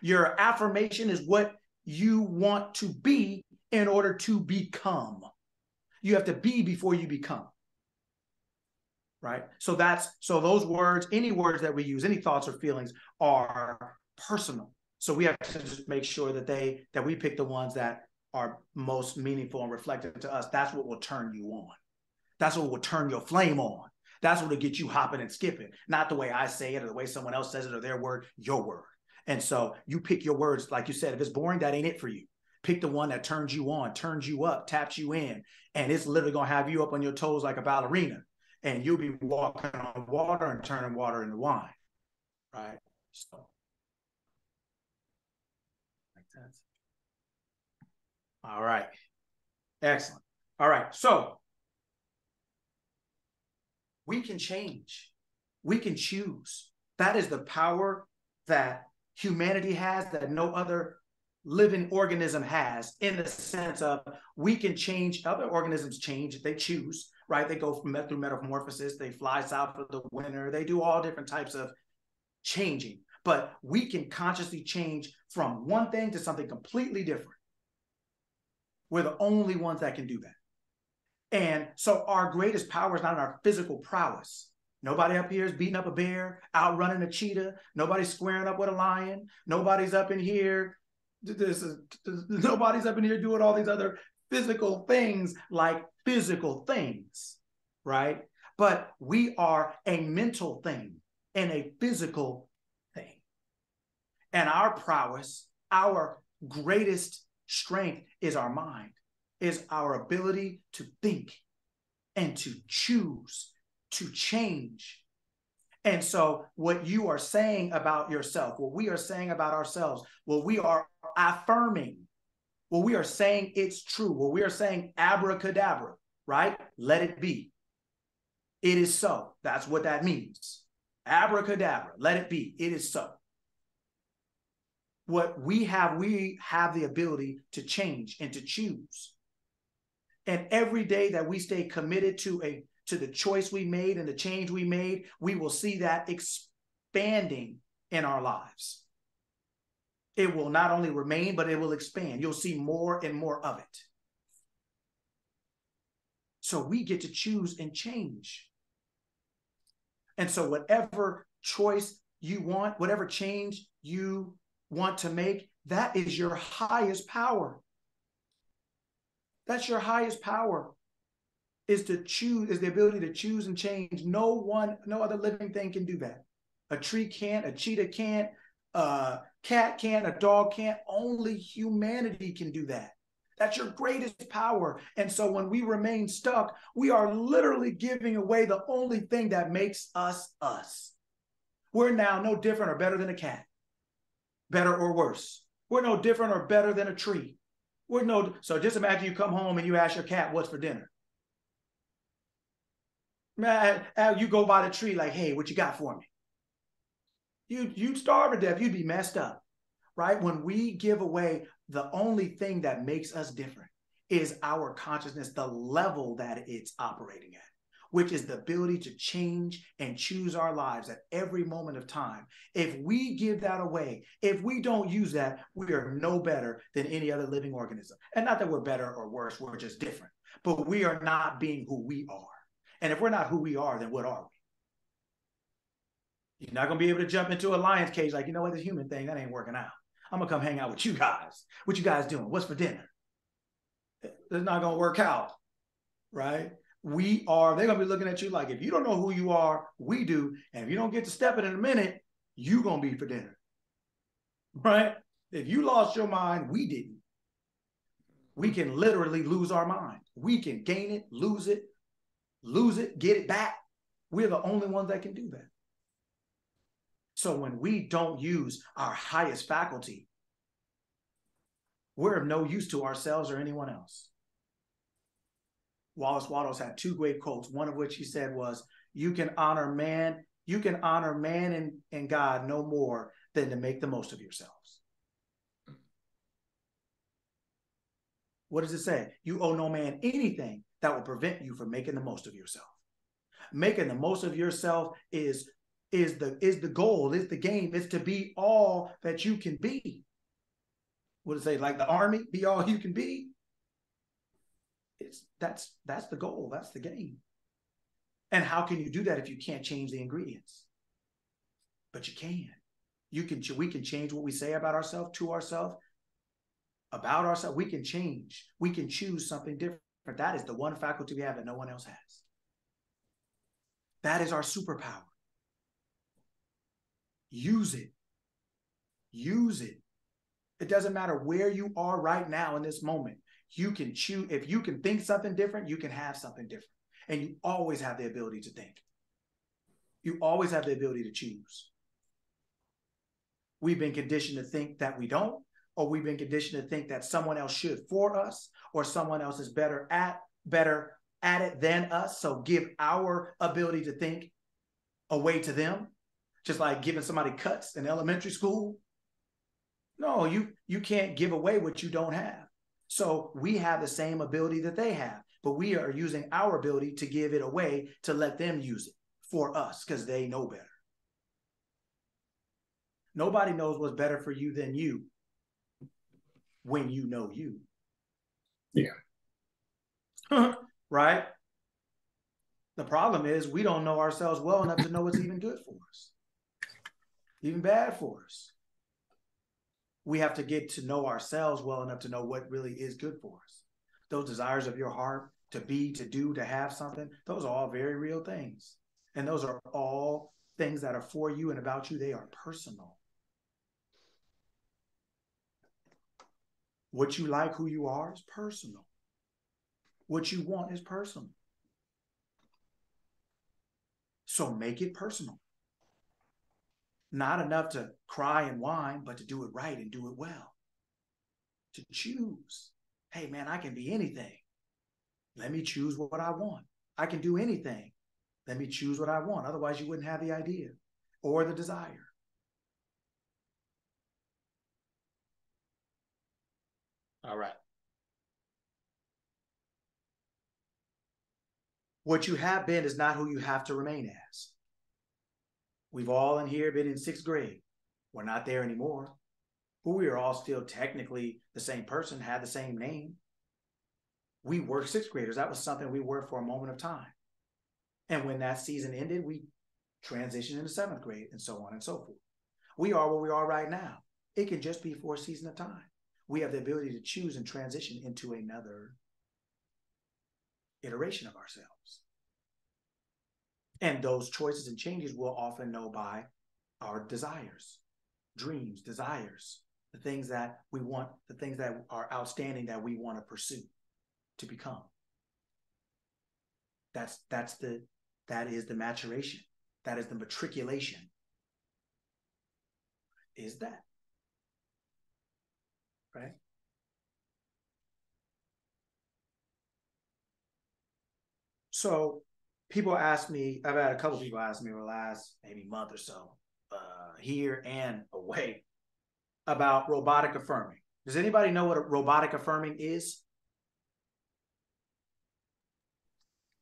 Your affirmation is what you want to be in order to become. You have to be before you become. Right? So those words, any words that we use, any thoughts or feelings are personal. So we have to just make sure that we pick the ones that are most meaningful and reflective to us, that's what will turn you on. That's what will turn your flame on. That's what will get you hopping and skipping. Not the way I say it or the way someone else says it or their word, your word. And so you pick your words, like you said, if it's boring, that ain't it for you. Pick the one that turns you on, turns you up, taps you in, and it's literally going to have you up on your toes like a ballerina. And you'll be walking on water and turning water into wine, right? So, makes sense. All right. Excellent. All right. So we can change. We can choose. That is the power that humanity has that no other living organism has, in the sense of we can change. Other organisms change if they choose, right? They go through metamorphosis, they fly south for the winter, they do all different types of changing. But we can consciously change from one thing to something completely different. We're the only ones that can do that. And so our greatest power is not in our physical prowess. Nobody up here is beating up a bear, outrunning a cheetah. Nobody's squaring up with a lion. Nobody's up in here. Nobody's up in here doing all these other physical things like physical things, right? But we are a mental thing and a physical thing. And our prowess, our greatest strength is our mind, is our ability to think and to choose, to change. And so what you are saying about yourself, what we are saying about ourselves, what we are affirming, what we are saying it's true, what we are saying abracadabra, right? Let it be. It is so. That's what that means. Abracadabra, let it be. It is so. What we have the ability to change and to choose. And every day that we stay committed to the choice we made and the change we made, we will see that expanding in our lives. It will not only remain, but it will expand. You'll see more and more of it. So we get to choose and change. And so whatever choice you want, whatever change you want to make, that is your highest power. That's your highest power, is to choose, is the ability to choose and change. No other living thing can do that. A tree can't, a cheetah can't, a cat can't, a dog can't. Only humanity can do that. That's your greatest power. And so when we remain stuck, we are literally giving away the only thing that makes us us. We're now no different or better than a cat, better or worse. We're no different or better than a tree. So just imagine you come home and you ask your cat, what's for dinner? Man, you go by the tree like, hey, what you got for me? You'd starve to death. You'd be messed up, right? When we give away the only thing that makes us different is our consciousness, the level that it's operating at, which is the ability to change and choose our lives at every moment of time. If we give that away, if we don't use that, we are no better than any other living organism. And not that we're better or worse, we're just different. But we are not being who we are. And if we're not who we are, then what are we? You're not going to be able to jump into a lion's cage like, you know what, this human thing, that ain't working out. I'm going to come hang out with you guys. What you guys doing? What's for dinner? It's not going to work out, right? They're going to be looking at you like, if you don't know who you are, we do. And if you don't get to step it in a minute, you going to be for dinner, right? If you lost your mind, we didn't. We can literally lose our mind. We can gain it, lose it, get it back. We're the only ones that can do that. So when we don't use our highest faculty, we're of no use to ourselves or anyone else. Wallace Wattles had two great quotes, one of which he said was, you can honor man and God no more than to make the most of yourselves. What does it say? You owe no man anything that will prevent you from making the most of yourself. Making the most of yourself is the goal, is the game, is to be all that you can be. What does it say? Like the army, be all you can be. That's the goal. That's the game. And how can you do that if you can't change the ingredients? But you can. We can change what we say about ourselves, to ourselves, about ourselves. We can change. We can choose something different. That is the one faculty we have that no one else has. That is our superpower. Use it. Use it. It doesn't matter where you are right now in this moment. You can choose. If you can think something different, you can have something different. And you always have the ability to think. You always have the ability to choose. We've been conditioned to think that we don't, or we've been conditioned to think that someone else should for us, or someone else is better at it than us. So give our ability to think away to them, just like giving somebody cuts in elementary school. No, you can't give away what you don't have. So we have the same ability that they have, but we are using our ability to give it away to let them use it for us because they know better. Nobody knows what's better for you than you when you know you. Yeah. Right? The problem is we don't know ourselves well enough to know what's even good for us, even bad for us. We have to get to know ourselves well enough to know what really is good for us. Those desires of your heart to be, to do, to have something, those are all very real things. And those are all things that are for you and about you. They are personal. What you like, who you are, is personal. What you want is personal. So make it personal. Not enough to cry and whine, but to do it right and do it well. To choose. Hey, man, I can be anything. Let me choose what I want. I can do anything. Let me choose what I want. Otherwise, you wouldn't have the idea or the desire. All right. What you have been is not who you have to remain as. We've all in here been in 6th grade. We're not there anymore. But we are all still technically the same person, had the same name. We were 6th graders. That was something we were for a moment of time. And when that season ended, we transitioned into 7th grade and so on and so forth. We are where we are right now. It can just be for a season of time. We have the ability to choose and transition into another iteration of ourselves. And those choices and changes we'll often know by our desires, dreams, desires, the things that we want, the things that are outstanding that we want to pursue to become. That is the maturation. That is the matriculation. Is that right? So people ask me, I've had a couple people ask me over the last maybe month or so, here and away, about robotic affirming. Does anybody know what a robotic affirming is?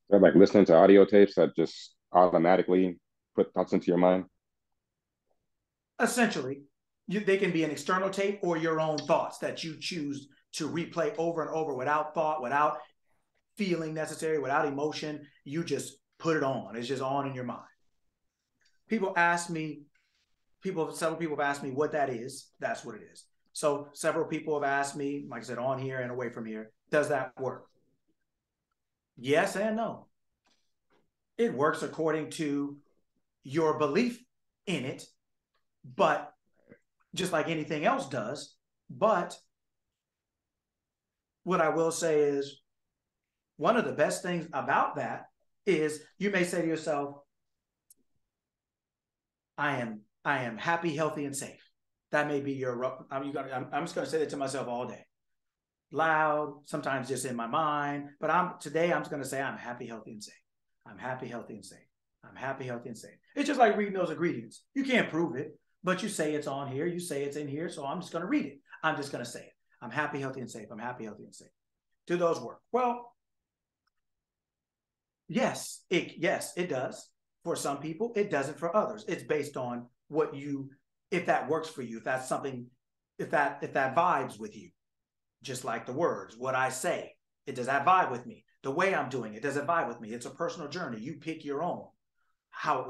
They're like listening to audio tapes that just automatically put thoughts into your mind. Essentially, they can be an external tape or your own thoughts that you choose to replay over and over without thought, without feeling necessary, without emotion. You just put it on. It's just on in your mind. Several people have asked me what that is. That's what it is. So several people have asked me, like I said, on here and away from here, does that work? Yes and no. It works according to your belief in it, but just like anything else does. But what I will say is one of the best things about that is you may say to yourself, I am happy, healthy, and safe. That may be your, I'm just going to say that to myself all day. Loud, sometimes just in my mind, but today I'm just going to say I'm happy, healthy, and safe. I'm happy, healthy, and safe. I'm happy, healthy, and safe. It's just like reading those ingredients. You can't prove it, but you say it's on here. You say it's in here, so I'm just going to read it. I'm just going to say it. I'm happy, healthy, and safe. I'm happy, healthy, and safe. Do those work? Well, yes, it does. For some people, it doesn't for others. It's based on if that works for you, if that's something, if that vibes with you. Just like the words, what I say, does that vibe with me? The way I'm doing it, does it vibe with me? It's a personal journey. You pick your own.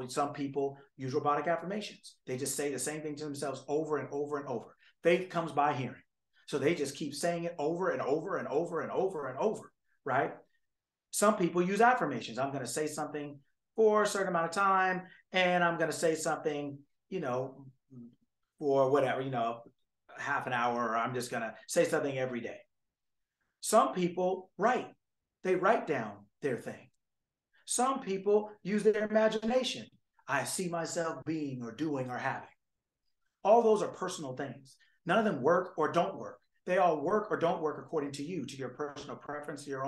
Some people use robotic affirmations. They just say the same thing to themselves over and over and over. Faith comes by hearing. So they just keep saying it over and over and over and over and over, right? Some people use affirmations. I'm going to say something for a certain amount of time, and I'm going to say something, for whatever, half an hour, or I'm just going to say something every day. Some people write. They write down their thing. Some people use their imagination. I see myself being or doing or having. All those are personal things. None of them work or don't work. They all work or don't work according to you, to your personal preference, to your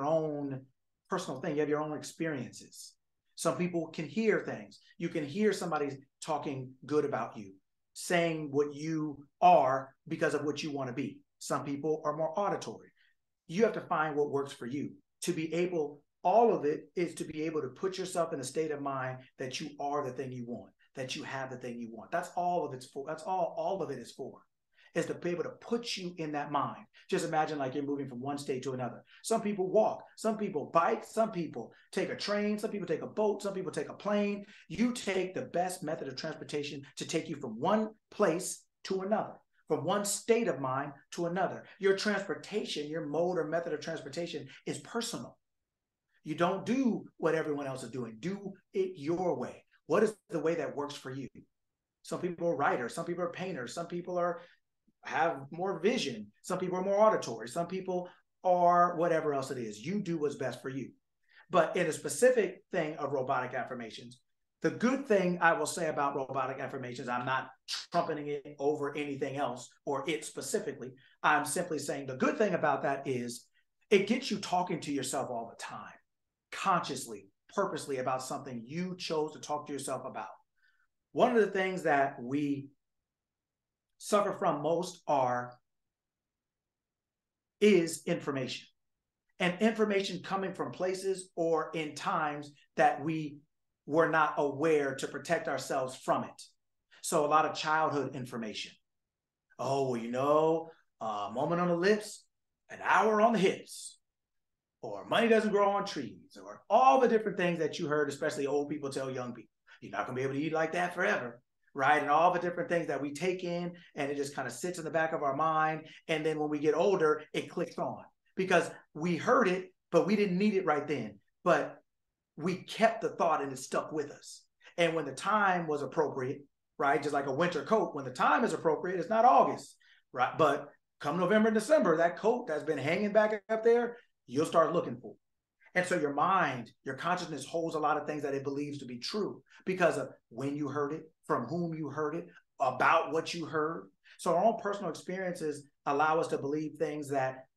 own personal thing. You have your own experiences. Some people can hear things. You can hear somebody talking good about you, saying what you are because of what you want to be. Some people are more auditory. You have to find what works for you. To be able, all of it is to be able to put yourself in a state of mind that you are the thing you want, that you have the thing you want. That's all of it's for. That's all of it is for, is to be able to put you in that mind. Just imagine like you're moving from one state to another. Some people walk, some people bike, some people take a train, some people take a boat, some people take a plane. You take the best method of transportation to take you from one place to another, from one state of mind to another. Your transportation, your mode or method of transportation is personal. You don't do what everyone else is doing. Do it your way. What is the way that works for you? Some people are writers, some people are painters, some people have more vision, some people are more auditory, some people are whatever else it is. You do what's best for you. But in a specific thing of robotic affirmations, the good thing I will say about robotic affirmations, I'm not trumpeting it over anything else or it specifically. I'm simply saying the good thing about that is it gets you talking to yourself all the time, consciously, purposely, about something you chose to talk to yourself about. One of the things that we suffer from most is information, and information coming from places or in times that we were not aware to protect ourselves from it. So a lot of childhood information. Oh, well, a moment on the lips, an hour on the hips, or money doesn't grow on trees, or all the different things that you heard, especially old people tell young people. You're not going to be able to eat like that forever. Right? And all the different things that we take in, and it just kind of sits in the back of our mind. And then when we get older, it clicks on because we heard it, but we didn't need it right then. But we kept the thought and it stuck with us. And when the time was appropriate, right? Just like a winter coat, when the time is appropriate, it's not August, right? But come November and December, that coat that's been hanging back up there, you'll start looking for. And so your mind, your consciousness holds a lot of things that it believes to be true because of when you heard it, from whom you heard it, about what you heard. So our own personal experiences allow us to believe things that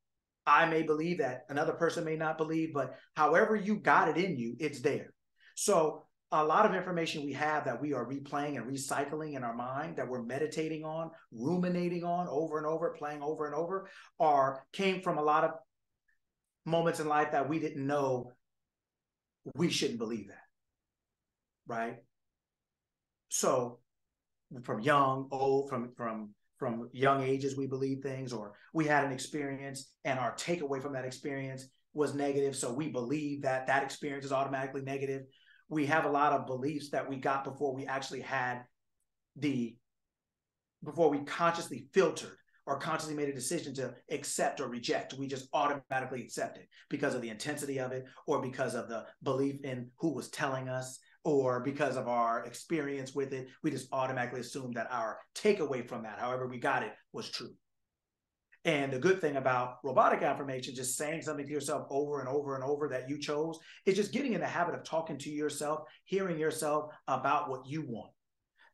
I may believe that another person may not believe, but however you got it in you, it's there. So a lot of information we have that we are replaying and recycling in our mind, that we're meditating on, ruminating on over and over, playing over and over, came from a lot of moments in life that we didn't know we shouldn't believe that, right? So from young, old, from young ages, we believe things, or we had an experience and our takeaway from that experience was negative. So we believe that that experience is automatically negative. We have a lot of beliefs that we got before we actually before we consciously filtered or consciously made a decision to accept or reject. We just automatically accept it because of the intensity of it, or because of the belief in who was telling us, or because of our experience with it. We just automatically assumed that our takeaway from that, however we got it, was true. And the good thing about robotic affirmation, just saying something to yourself over and over and over that you chose, is just getting in the habit of talking to yourself, hearing yourself about what you want,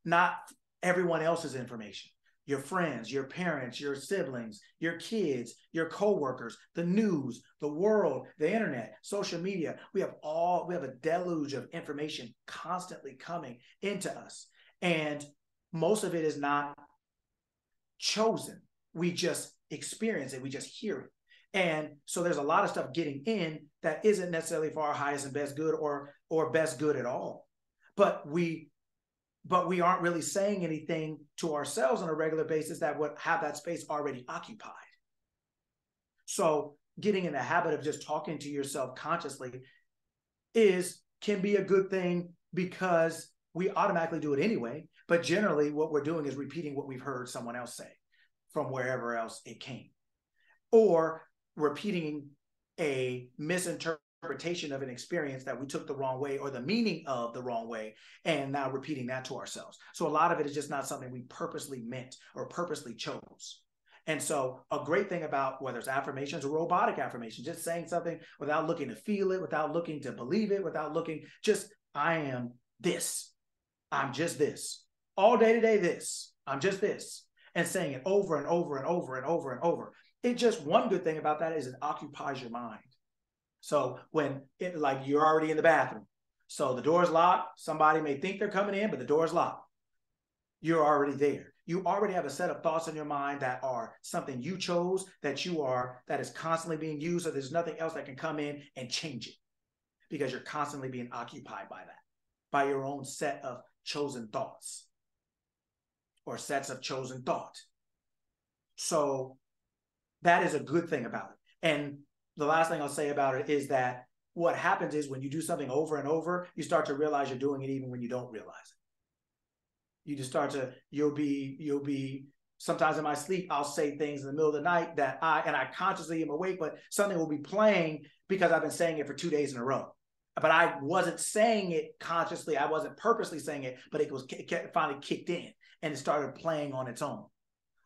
not everyone else's information. Your friends, your parents, your siblings, your kids, your coworkers, the news, the world, the internet, social media. We have a deluge of information constantly coming into us. And most of it is not chosen. We just experience it. We just hear it. And so there's a lot of stuff getting in that isn't necessarily for our highest and best good or best good at all. But we aren't really saying anything to ourselves on a regular basis that would have that space already occupied. So getting in the habit of just talking to yourself consciously can be a good thing because we automatically do it anyway. But generally what we're doing is repeating what we've heard someone else say. from wherever else it came, or repeating a misinterpretation of an experience that we took the wrong way or the meaning of the wrong way, and now repeating that to ourselves. So a lot of it is just not something we purposely meant or purposely chose. And so a great thing about whether it's affirmations or robotic affirmations, just saying something without looking to feel it, without looking to believe it, without looking, just, I am this. I'm just this. All day today, this. I'm just this. And saying it over and over and over and over and over. It just, one good thing about that is it occupies your mind. So when it, like, you're already in the bathroom, so the door's locked, somebody may think they're coming in, but the door's locked. You're already there. You already have a set of thoughts in your mind that are something you chose, that is constantly being used, so there's nothing else that can come in and change it, because you're constantly being occupied by that, by your own set of chosen thoughts or sets of chosen thought. So that is a good thing about it. And the last thing I'll say about it is that what happens is when you do something over and over, you start to realize you're doing it even when you don't realize it. You just start to, you'll be, sometimes in my sleep, I'll say things in the middle of the night that I consciously am awake, but something will be playing because I've been saying it for 2 days in a row. But I wasn't saying it consciously. I wasn't purposely saying it, but it finally kicked in and it started playing on its own.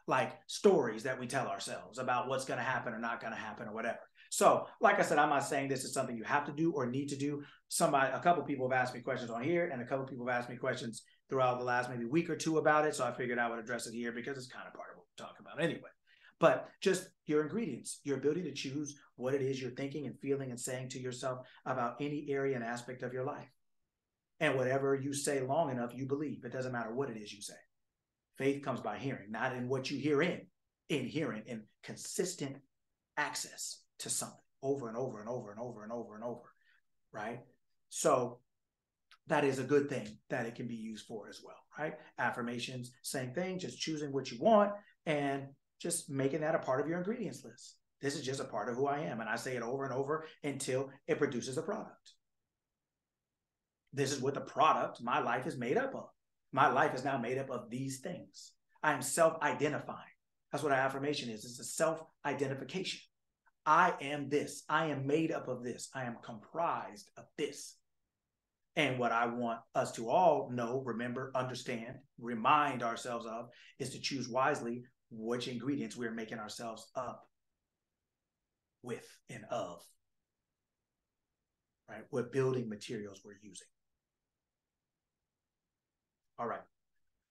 Like stories that we tell ourselves about what's going to happen or not going to happen or whatever. So, like I said, I'm not saying this is something you have to do or need to do. A couple of people have asked me questions on here, and a couple of people have asked me questions throughout the last maybe week or two about it. So I figured I would address it here because it's kind of part of what we're talking about anyway. But just your ingredients, your ability to choose what it is you're thinking and feeling and saying to yourself about any area and aspect of your life. And whatever you say long enough, you believe. It doesn't matter what it is you say. Faith comes by hearing, not in what you hear in hearing, in consistent access to something over and over and over and over and over and over, right? So that is a good thing that it can be used for as well, right? Affirmations, same thing, just choosing what you want and just making that a part of your ingredients list. This is just a part of who I am. And I say it over and over until it produces a product. This is what the product, my life, is made up of. My life is now made up of these things. I am self-identifying. That's what an affirmation is. It's a self-identification. I am this. I am made up of this. I am comprised of this. And what I want us to all know, remember, understand, remind ourselves of is to choose wisely which ingredients we're making ourselves up with and of, right? What building materials we're using. All right.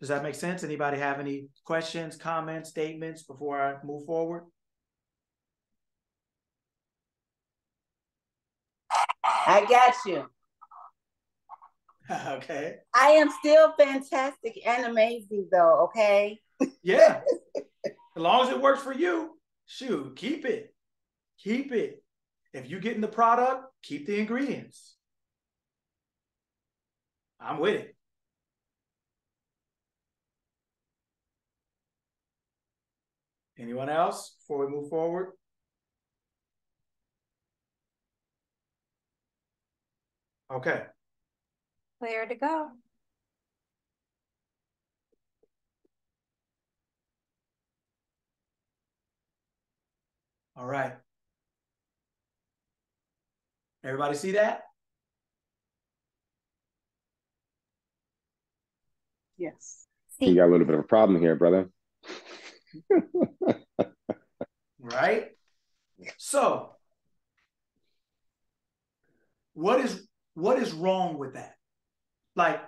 Does that make sense? Anybody have any questions, comments, statements before I move forward? I got you. Okay. I am still fantastic and amazing though, okay? Yeah. As long as it works for you, shoot, keep it. Keep it. If you're getting the product, keep the ingredients. I'm with it. Anyone else before we move forward? Okay. Clear to go. All right. Everybody see that? Yes. You got a little bit of a problem here, brother. Right? So, what is wrong with that? Like,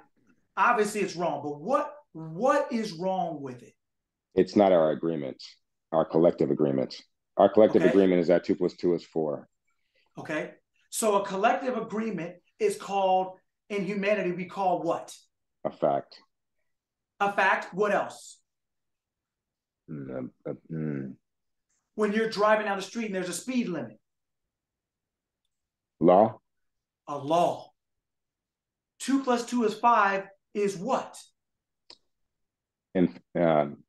obviously it's wrong, but what is wrong with it? It's not our agreement, our collective agreement. Our collective agreement is that 2 + 2 is 4. Okay. So a collective agreement is called, in humanity, we call what? A fact. A fact. What else? When you're driving down the street and there's a speed limit. Law. A law. 2 + 2 is 5 is what?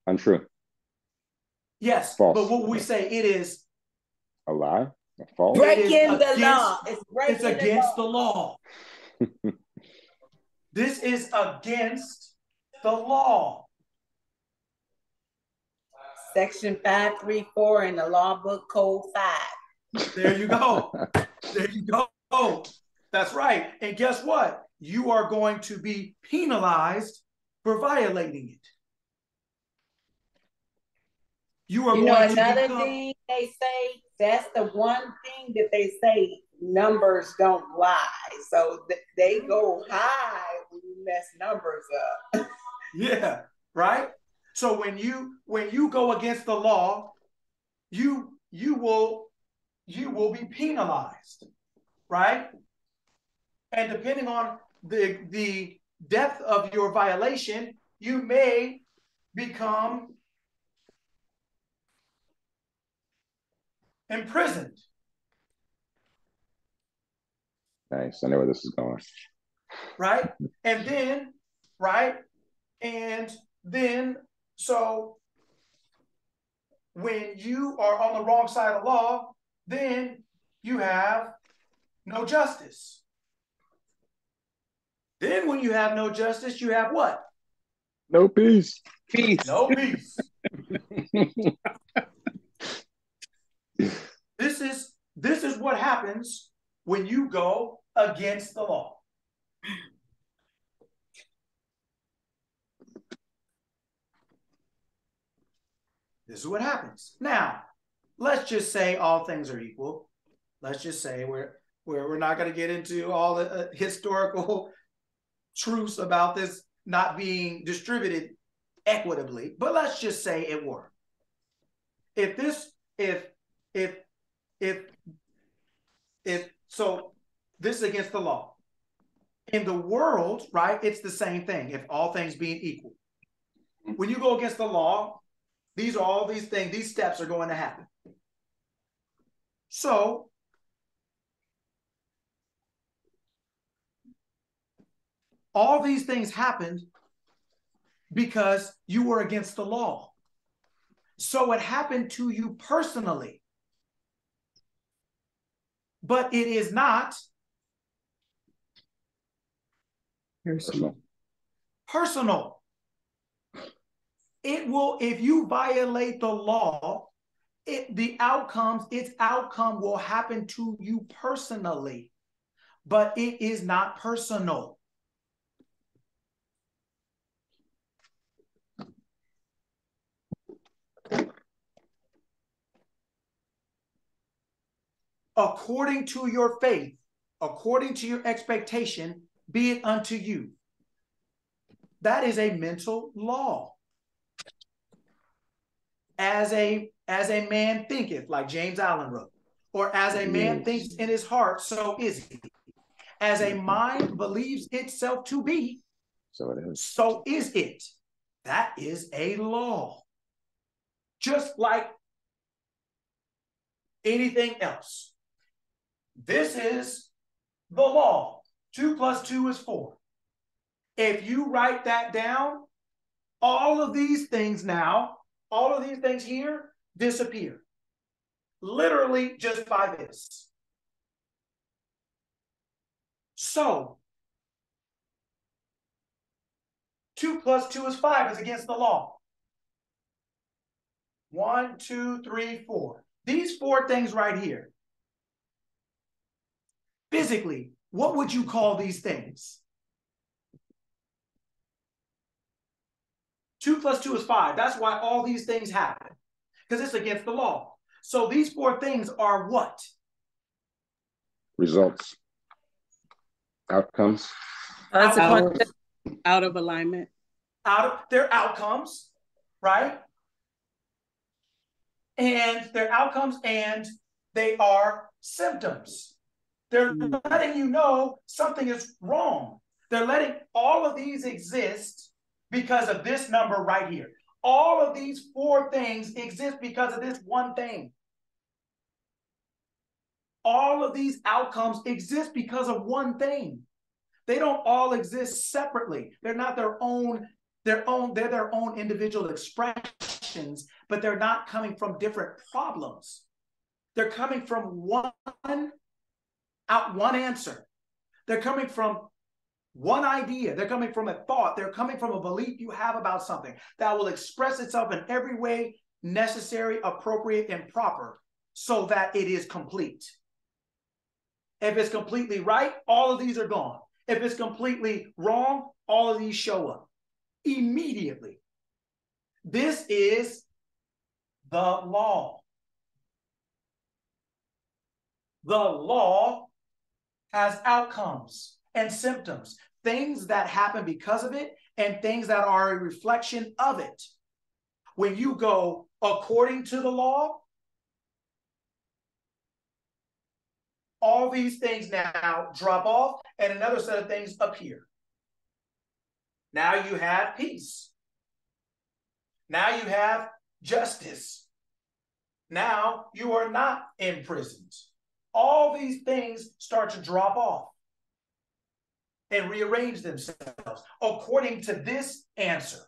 Untrue. Yes. False. But what would we say? It is a lie? A false? Breaking the law. It's against the law. This is against the law. Section 534 in the law book code 5. There you go. There you go. That's right. And guess what? You are going to be penalized for violating it. You are going to another become... thing they say, that's the one thing that they say, numbers don't lie. So they go high when you mess numbers up. Yeah, right? So when you go against the law, you will be penalized, right? And depending on the depth of your violation, you may become imprisoned. Nice. I know where this is going. Right? And then, right? And then, so when you are on the wrong side of the law, then you have no justice. Then when you have no justice, you have what? No peace. Peace. No peace. This is what happens when you go against the law. This is what happens. Now, let's just say all things are equal. Let's just say we're not going to get into all the historical truths about this not being distributed equitably, but let's just say it were. So this is against the law. In the world, right, it's the same thing, if all things being equal. When you go against the law, these are all these things, these steps are going to happen. So all these things happened because you were against the law. So it happened to you personally. But it is not personal. It will, if you violate the law, its outcome will happen to you personally, but it is not personal. According to your faith, according to your expectation, be it unto you. That is a mental law. As a man thinketh, like James Allen wrote, or as a man thinks in his heart, so is he. As a mind believes itself to be, so is it. That is a law. Just like anything else. This is the law. 2 + 2 is 4. If you write that down, all of these things now, all of these things here disappear. Literally just by this. So, 2 + 2 is 5 is against the law. 1, 2, 3, 4. These 4 things right here. Physically, what would you call these things? 2 + 2 is 5. That's why all these things happen. Because it's against the law. So these 4 things are what? Results. Outcomes. Out of alignment. Their outcomes, right? And their outcomes, and they are symptoms. They're letting you know something is wrong. They're letting all of these exist because of this number right here. All of these 4 things exist because of this one thing. All of these outcomes exist because of one thing. They don't all exist separately. They're not their own, they're their own individual expressions, but they're not coming from different problems. They're coming from one answer. They're coming from one idea. They're coming from a thought. They're coming from a belief you have about something that will express itself in every way necessary, appropriate, and proper so that it is complete. If it's completely right, all of these are gone. If it's completely wrong, all of these show up immediately. This is the law. The law has outcomes and symptoms, things that happen because of it and things that are a reflection of it. When you go according to the law, all these things now drop off and another set of things appear. Now you have peace. Now you have justice. Now you are not imprisoned. All these things start to drop off and rearrange themselves according to this answer.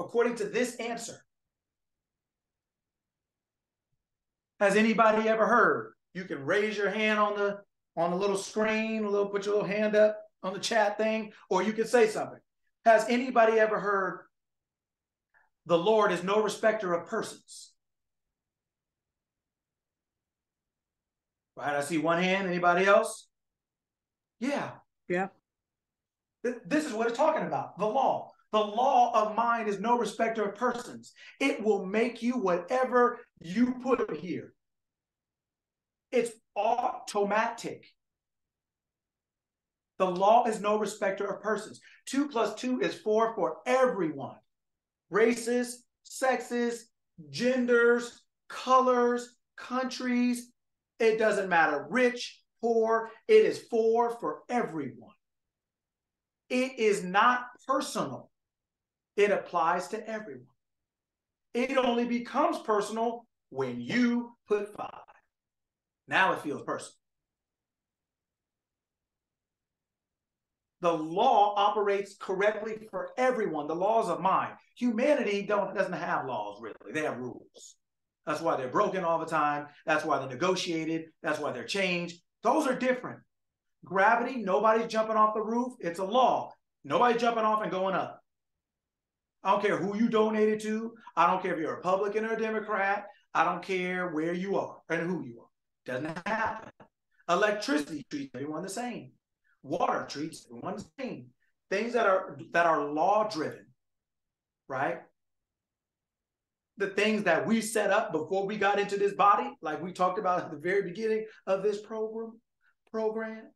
According to this answer. Has anybody ever heard? You can raise your hand on the little screen, put your little hand up on the chat thing, or you can say something. Has anybody ever heard the Lord is no respecter of persons? Right, I see one hand. Anybody else? Yeah. Yeah. This is what it's talking about, the law. The law of mind is no respecter of persons. It will make you whatever you put here. It's automatic. The law is no respecter of persons. 2 + 2 is 4 for everyone. Races, sexes, genders, colors, countries. It doesn't matter. Rich, poor. It is 4 for everyone. It is not personal. It applies to everyone. It only becomes personal when you put 5. Now it feels personal. The law operates correctly for everyone. The laws of mind. Humanity doesn't have laws, really. They have rules. That's why they're broken all the time. That's why they're negotiated. That's why they're changed. Those are different. Gravity, nobody's jumping off the roof. It's a law. Nobody's jumping off and going up. I don't care who you donated to. I don't care if you're a Republican or a Democrat. I don't care where you are and who you are. Doesn't happen. Electricity treats everyone the same. Water treats everyone the same. Things that are law driven, right? The things that we set up before we got into this body, like we talked about at the very beginning of this program.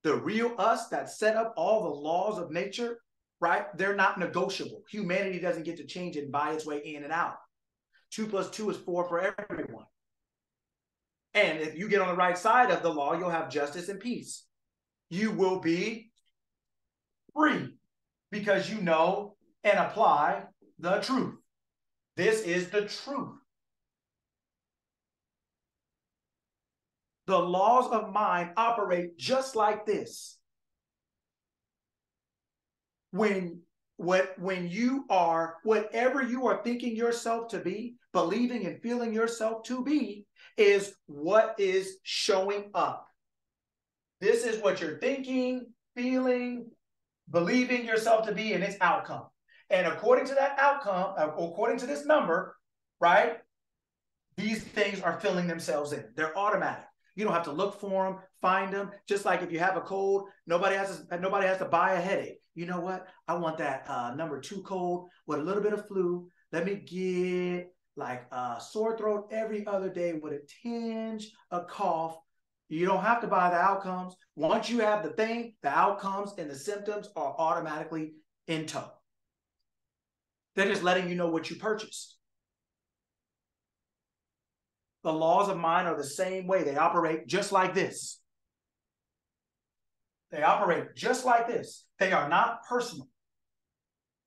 The real us that set up all the laws of nature, right? They're not negotiable. Humanity doesn't get to change it and buy its way in and out. 2 + 2 is 4 for everyone. And if you get on the right side of the law, you'll have justice and peace. You will be free because you know and apply the truth. This is the truth. The laws of mind operate just like this. When you are, whatever you are thinking yourself to be, believing and feeling yourself to be, is what is showing up. This is what you're thinking, feeling, believing yourself to be, and its outcome. And according to that outcome, according to this number, right, these things are filling themselves in. They're automatic. You don't have to look for them, find them. Just like if you have a cold, nobody has to buy a headache. You know what? I want that number 2 cold with a little bit of flu. Let me get like a sore throat every other day with a tinge of cough. You don't have to buy the outcomes. Once you have the thing, the outcomes and the symptoms are automatically in tow. They're just letting you know what you purchased. The laws of mind are the same way. They operate just like this. They operate just like this. They are not personal.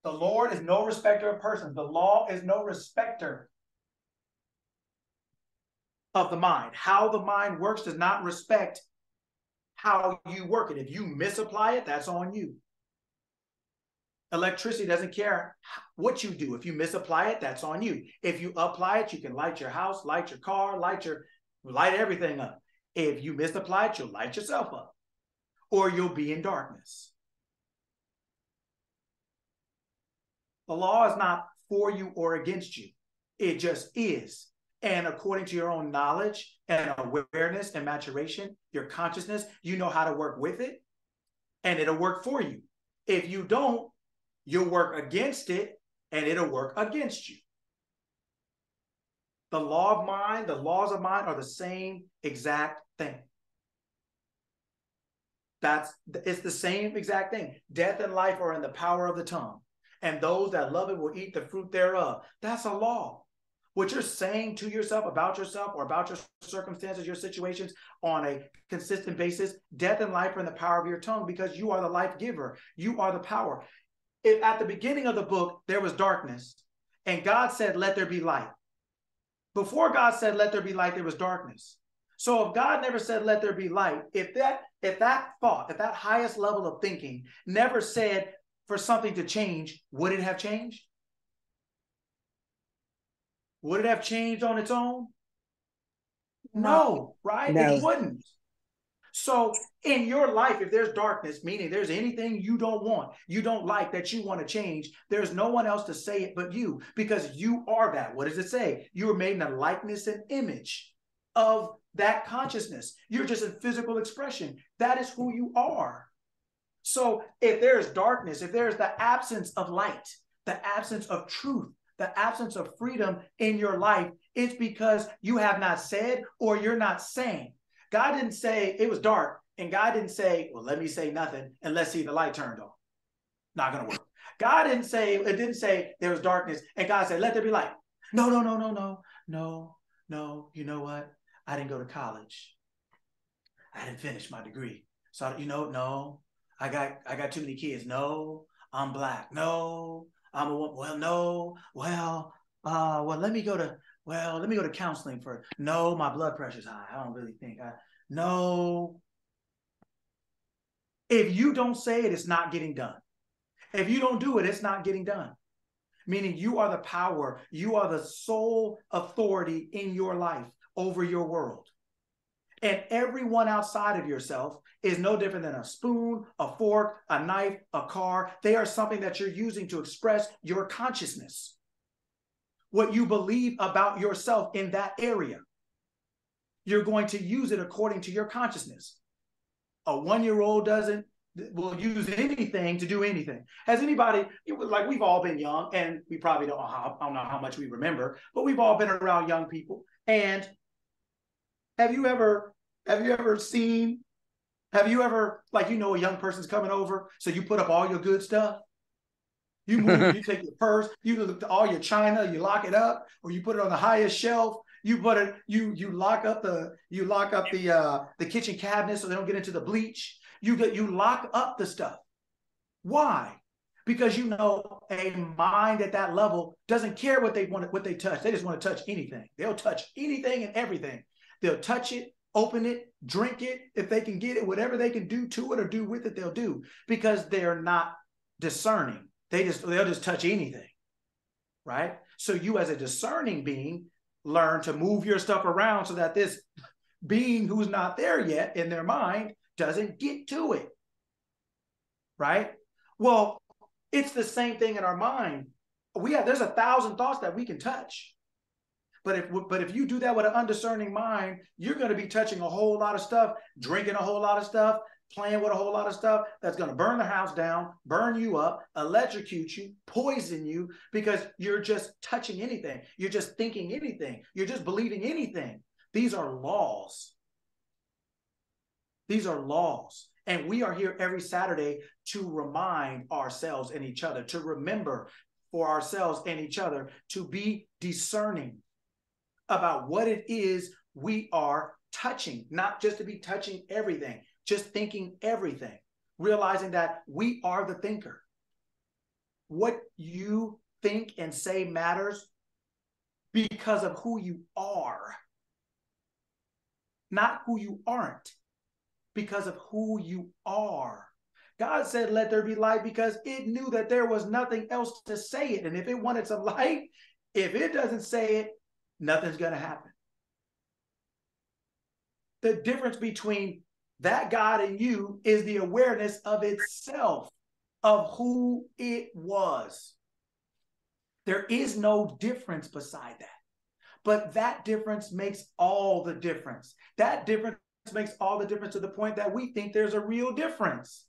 The Lord is no respecter of persons. The law is no respecter of the mind. How the mind works does not respect how you work it. If you misapply it, that's on you. Electricity doesn't care what you do. If you misapply it, that's on you. If you apply it, you can light your house, light your car, light everything up. If you misapply it, you'll light yourself up, or you'll be in darkness. The law is not for you or against you. It just is. And according to your own knowledge and awareness and maturation, your consciousness, you know how to work with it, and it'll work for you. If you don't, you'll work against it, and it'll work against you. The law of mind, the laws of mind are the same exact thing. It's the same exact thing. Death and life are in the power of the tongue, and those that love it will eat the fruit thereof. That's a law. What you're saying to yourself or about your circumstances, your situations on a consistent basis, death and life are in the power of your tongue, because you are the life giver. You are the power. If at the beginning of the book, there was darkness and God said, let there be light. Before God said, let there be light, there was darkness. So if God never said, let there be light, if that thought, if that highest level of thinking never said for something to change, would it have changed? Would it have changed on its own? No, right? No. It wouldn't. So in your life, if there's darkness, meaning there's anything you don't want, you don't like, that you want to change, there's no one else to say it but you, because you are that. What does it say? You were made in the likeness and image of that consciousness. You're just a physical expression. That is who you are. So if there's darkness, if there's the absence of light, the absence of truth, the absence of freedom in your life, it's because you have not said or you're not saying. God didn't say it was dark, and God didn't say, well, let me say nothing and let's see the light turned on. Not going to work. God didn't say, it didn't say there was darkness, and God said, let there be light. No. You know what? I didn't go to college. I didn't finish my degree. So, no, I got too many kids. No, I'm black. No, I'm a woman. Well, no, well, let me go to counseling for. No, my blood pressure's high. I don't really think no. If you don't say it, it's not getting done. If you don't do it, it's not getting done. Meaning you are the power. You are the sole authority in your life over your world. And everyone outside of yourself is no different than a spoon, a fork, a knife, a car. They are something that you're using to express your consciousness, what you believe about yourself in that area. You're going to use it according to your consciousness. A 1-year-old will use anything to do anything. Has anybody, like, we've all been young, and we probably don't know how much we remember, but we've all been around young people. And have you ever seen, like, a young person's coming over, so you put up all your good stuff? You move, you take your purse, you look at all your china, you lock it up, or you put it on the highest shelf. You put it, you lock up the kitchen cabinet so they don't get into the bleach. You lock up the stuff. Why? Because a mind at that level doesn't care what they touch. They just want to touch anything. They'll touch anything and everything. They'll touch it, open it, drink it, if they can get it, whatever they can do to it or do with it, they'll do, because they're not discerning. They'll just touch anything, right? So you, as a discerning being, learn to move your stuff around so that this being who's not there yet in their mind doesn't get to it, right? Well, it's the same thing in our mind. There's 1,000 thoughts that we can touch. But if you do that with an undiscerning mind, you're going to be touching a whole lot of stuff, drinking a whole lot of stuff, playing with a whole lot of stuff that's going to burn the house down, burn you up, electrocute you, poison you, because you're just touching anything. You're just thinking anything. You're just believing anything. These are laws. These are laws. And we are here every Saturday to remind ourselves and each other, to remember for ourselves and each other, to be discerning about what it is we are touching, not just to be touching everything, just thinking everything, realizing that we are the thinker. What you think and say matters because of who you are, not who you aren't, because of who you are. God said, let there be light, because it knew that there was nothing else to say it. And if it wanted some light, if it doesn't say it, nothing's going to happen. The difference between that God and you is the awareness of itself, of who it was. There is no difference beside that. But that difference makes all the difference. That difference makes all the difference to the point that we think there's a real difference.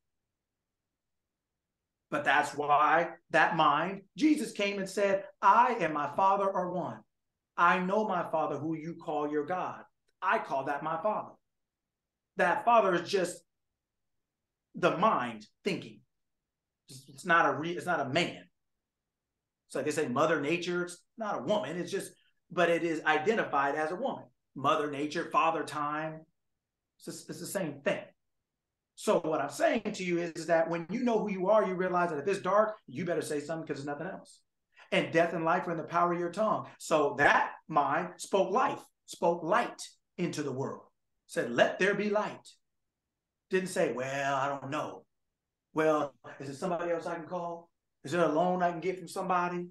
But that's why that mind, Jesus came and said, I and my Father are one. I know my Father who you call your God. I call that my Father. That Father is just the mind thinking. It's not a man. It's like they say Mother Nature, it's not a woman. It's just, but it is identified as a woman. Mother Nature, Father Time. It's the same thing. So what I'm saying to you is that when you know who you are, you realize that if it's dark, you better say something because there's nothing else. And death and life are in the power of your tongue. So that mind spoke life, spoke light into the world. Said, let there be light. Didn't say, well, I don't know. Well, is there somebody else I can call? Is there a loan I can get from somebody?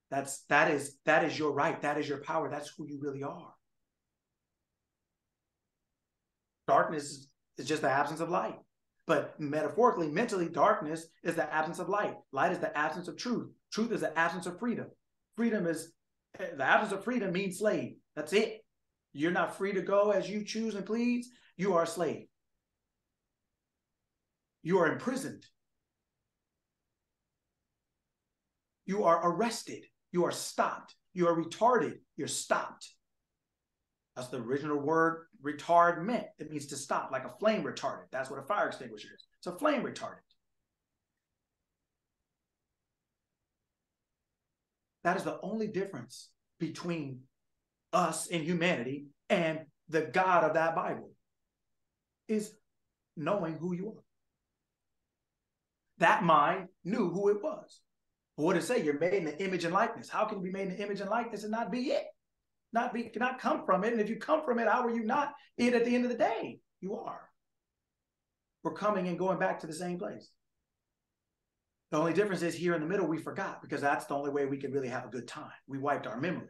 That is your right. That is your power. That's who you really are. Darkness is just the absence of light. But metaphorically, mentally, darkness is the absence of light. Light is the absence of truth. Truth is the absence of freedom. Freedom is the absence of freedom means slave. That's it. You're not free to go as you choose and please. You are a slave. You are imprisoned. You are arrested. You are stopped. You are retarded. You're stopped. That's the original word retard meant. It means to stop, like a flame retardant. That's what a fire extinguisher is. It's a flame retardant. That is the only difference between us and humanity and the God of that Bible, is knowing who you are. That mind knew who it was. But what did it say? You're made in the image and likeness. How can you be made in the image and likeness and not be it? Cannot come from it. And if you come from it, how are you not it at the end of the day? You are. We're coming and going back to the same place. The only difference is here in the middle, we forgot, because that's the only way we could really have a good time. We wiped our memory.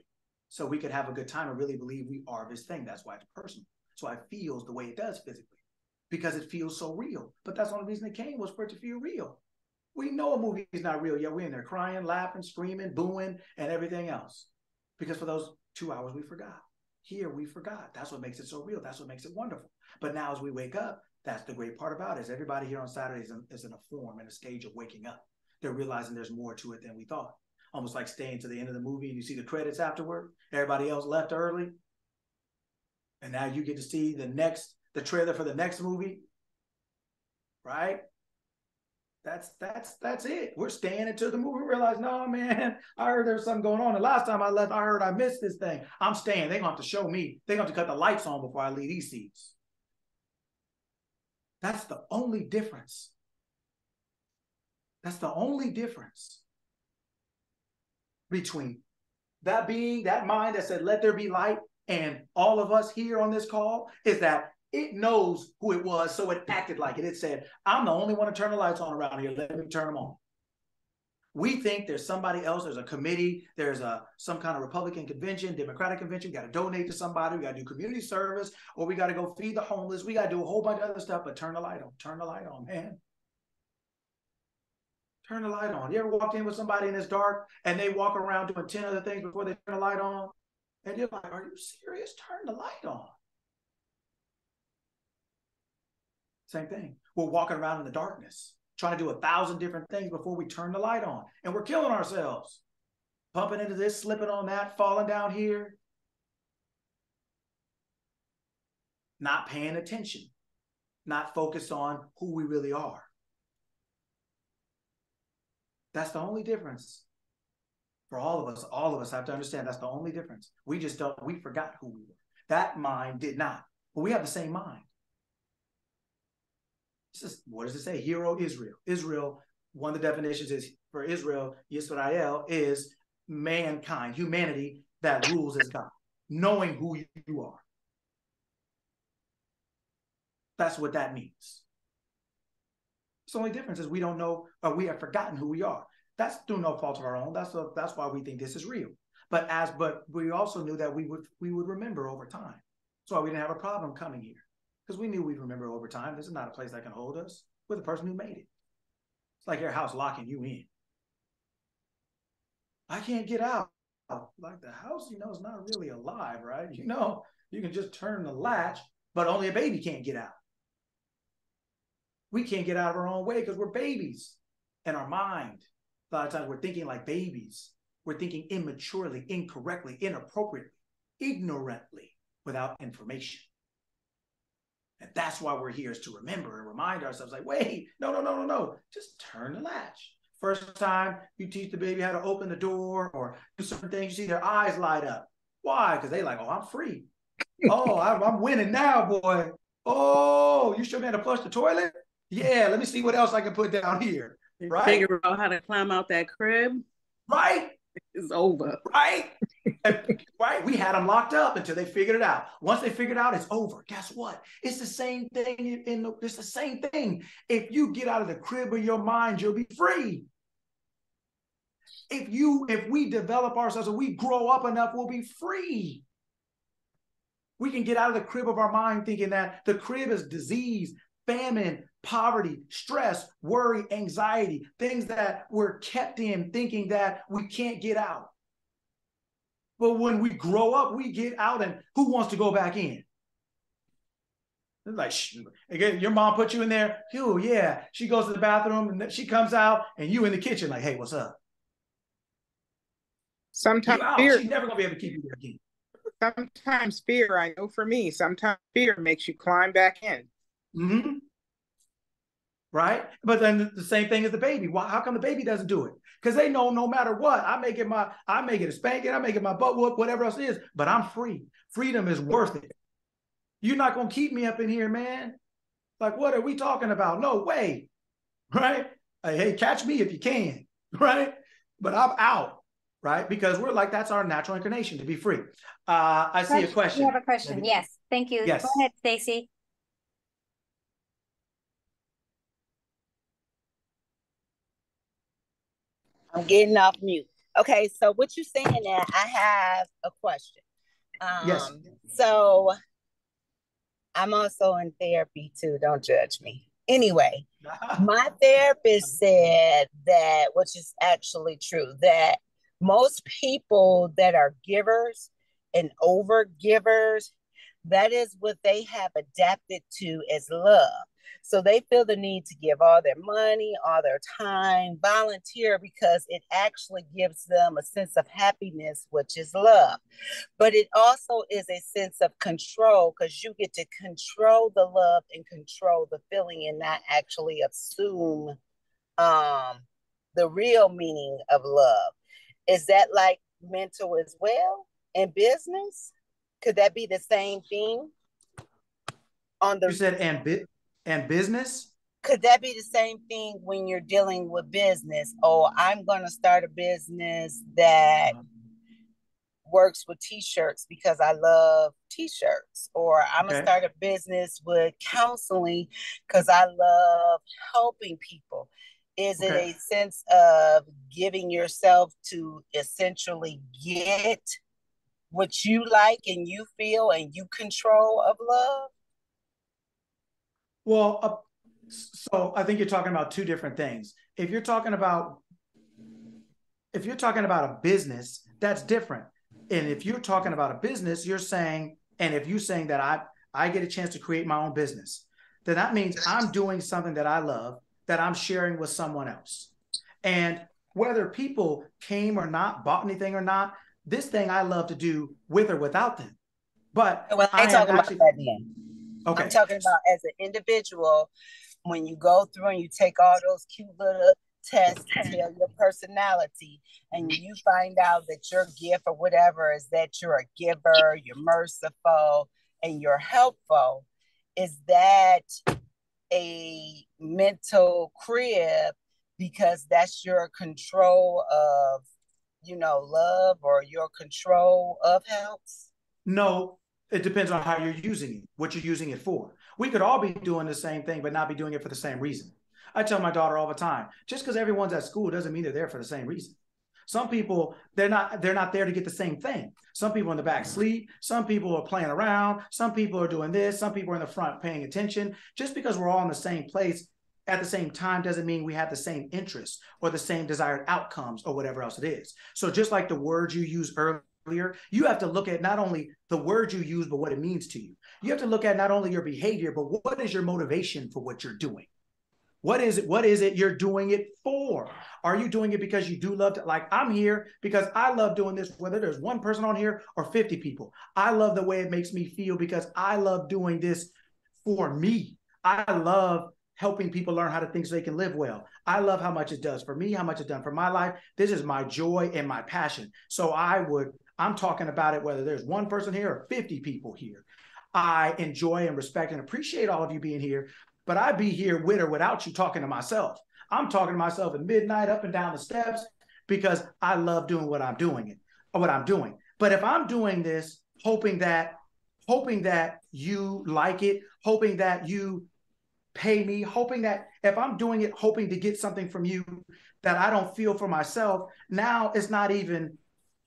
So we could have a good time and really believe we are this thing. That's why it's personal. That's why it feels the way it does physically, because it feels so real. But that's the only reason it came, was for it to feel real. We know a movie is not real yet. We're in there crying, laughing, screaming, booing, and everything else. Because for those 2 hours, we forgot. Here, we forgot. That's what makes it so real. That's what makes it wonderful. But now as we wake up, that's the great part about it, is everybody here on Saturday is in a form and a stage of waking up. They're realizing there's more to it than we thought. Almost like staying to the end of the movie and you see the credits afterward. Everybody else left early. And now you get to see the trailer for the next movie. Right? That's it. We're staying until the movie. We realize, no, man, I heard there's something going on. The last time I left, I heard I missed this thing. I'm staying. They're going to have to show me. They're going to have to cut the lights on before I leave these seats. That's the only difference. That's the only difference between that being, that mind that said, let there be light, and all of us here on this call, is that it knows who it was, so it acted like it. It said, I'm the only one to turn the lights on around here. Let me turn them on. We think there's somebody else. There's a committee. There's some kind of Republican convention, Democratic convention. We got to donate to somebody. We got to do community service, or we got to go feed the homeless. We got to do a whole bunch of other stuff, but turn the light on. Turn the light on, man. Turn the light on. You ever walked in with somebody and it's dark and they walk around doing 10 other things before they turn the light on? And you're like, are you serious? Turn the light on. Same thing. We're walking around in the darkness, trying to do 1,000 different things before we turn the light on. And we're killing ourselves. Pumping into this, slipping on that, falling down here. Not paying attention. Not focused on who we really are. That's the only difference for all of us. All of us have to understand that's the only difference. We forgot who we were. That mind did not. But we have the same mind. What does it say? Hero Israel. Israel, one of the definitions is, for Israel, Yisrael, is mankind, humanity that rules as God. Knowing who you are. That's what that means. The only difference is we don't know, or we have forgotten who we are. That's through no fault of our own. That's why we think this is real. But we also knew that we would remember over time. That's why we didn't have a problem coming here, because we knew we'd remember over time. This is not a place that can hold us. with the person who made it. It's like your house locking you in. I can't get out. Like the house, is not really alive, right? You can just turn the latch, but only a baby can't get out. We can't get out of our own way because we're babies. And our mind, a lot of times we're thinking like babies. We're thinking immaturely, incorrectly, inappropriately, ignorantly, without information. And that's why we're here, is to remember and remind ourselves, like, wait, no. Just turn the latch. First time you teach the baby how to open the door or do certain things, you see their eyes light up. Why? Because they like, oh, I'm free. Oh, I'm winning now, boy. Oh, you showed me how to flush the toilet? Yeah, let me see what else I can put down here. Right? Figure out how to climb out that crib. Right? It's over. Right? Right? We had them locked up until they figured it out. Once they figured it out, it's over. Guess what? It's the same thing. It's the same thing. If you get out of the crib of your mind, you'll be free. If we develop ourselves and we grow up enough, we'll be free. We can get out of the crib of our mind thinking that the crib is disease, famine, poverty, stress, worry, anxiety, things that we're kept in thinking that we can't get out. But when we grow up, we get out, and who wants to go back in? Like, again, your mom put you in there. Oh, yeah. She goes to the bathroom and she comes out, and you in the kitchen like, hey, what's up? Sometimes fear. She's never going to be able to keep you there again. Sometimes fear, I know for me, sometimes fear makes you climb back in. Mm-hmm. Right? But then the same thing as the baby. Why? How come the baby doesn't do it? Because they know no matter what, I make it a spanking, I make it my butt whoop, whatever else it is, but I'm free. Freedom is worth it. You're not going to keep me up in here, man. Like, what are we talking about? No way. Right? Hey, catch me if you can. Right? But I'm out. Right? Because we're like, that's our natural inclination, to be free. I see a question. You have a question. Maybe. Yes. Thank you. Yes. Go ahead, Stacy. I'm getting off mute. Okay, so what you're saying now, I have a question. Yes. So I'm also in therapy too. Don't judge me. Anyway, my therapist said that, which is actually true, that most people that are givers and over givers, that is what they have adapted to as love. So they feel the need to give all their money, all their time, volunteer, because it actually gives them a sense of happiness, which is love. But it also is a sense of control, because you get to control the love and control the feeling and not actually assume the real meaning of love. Is that like mental as well in business? Could that be the same thing? You said and business? Could that be the same thing when you're dealing with business? Oh, I'm going to start a business that works with t-shirts because I love t-shirts, or I'm gonna start a business with counseling because I love helping people. Is it a sense of giving yourself to essentially get what you like and you feel and you control of love? Well, so I think you're talking about two different things. If you're talking about a business, that's different. And if you're talking about a business, you're saying, and if you're saying that I get a chance to create my own business, then that means I'm doing something that I love, that I'm sharing with someone else. And whether people came or not, bought anything or not, this thing I love to do with or without them. But well, I ain't talking about that then. Okay. I'm talking about as an individual, when you go through and you take all those cute little tests to tell your personality, and you find out that your gift or whatever is that you're a giver, you're merciful, and you're helpful. Is that a mental crib because that's your control of, love, or your control of help? No, it depends on how you're using it, what you're using it for. We could all be doing the same thing, but not be doing it for the same reason. I tell my daughter all the time, just because everyone's at school doesn't mean they're there for the same reason. Some people, they're not there to get the same thing. Some people in the back sleep. Some people are playing around. Some people are doing this. Some people are in the front paying attention. Just because we're all in the same place at the same time doesn't mean we have the same interests or the same desired outcomes or whatever else it is. So just like the words you used earlier, you have to look at not only the words you use, but what it means to you. You have to look at not only your behavior, but what is your motivation for what you're doing? What is it? What is it you're doing it for? Are you doing it because you do love to, like, I'm here because I love doing this, whether there's one person on here or 50 people. I love the way it makes me feel because I love doing this for me. I love helping people learn how to think so they can live well. I love how much it does for me, how much it's done for my life. This is my joy and my passion. So I'm talking about it whether there's one person here or 50 people here. I enjoy and respect and appreciate all of you being here, but I'd be here with or without you talking to myself. I'm talking to myself at midnight up and down the steps because I love doing what I'm doing. But if I'm doing this hoping that you like it, hoping that you pay me, hoping that if I'm doing it, hoping to get something from you that I don't feel for myself, now it's not even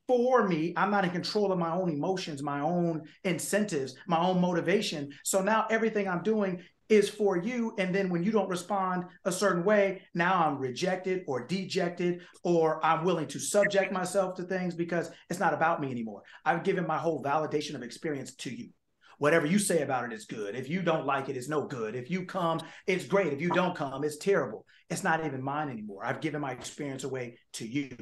for me. I'm not in control of my own emotions, my own incentives, my own motivation. So now everything I'm doing is for you. And then when you don't respond a certain way, now I'm rejected or dejected, or I'm willing to subject myself to things because it's not about me anymore. I've given my whole validation of experience to you. Whatever you say about it is good. If you don't like it, it's no good. If you come, it's great. If you don't come, it's terrible. It's not even mine anymore. I've given my experience away to you.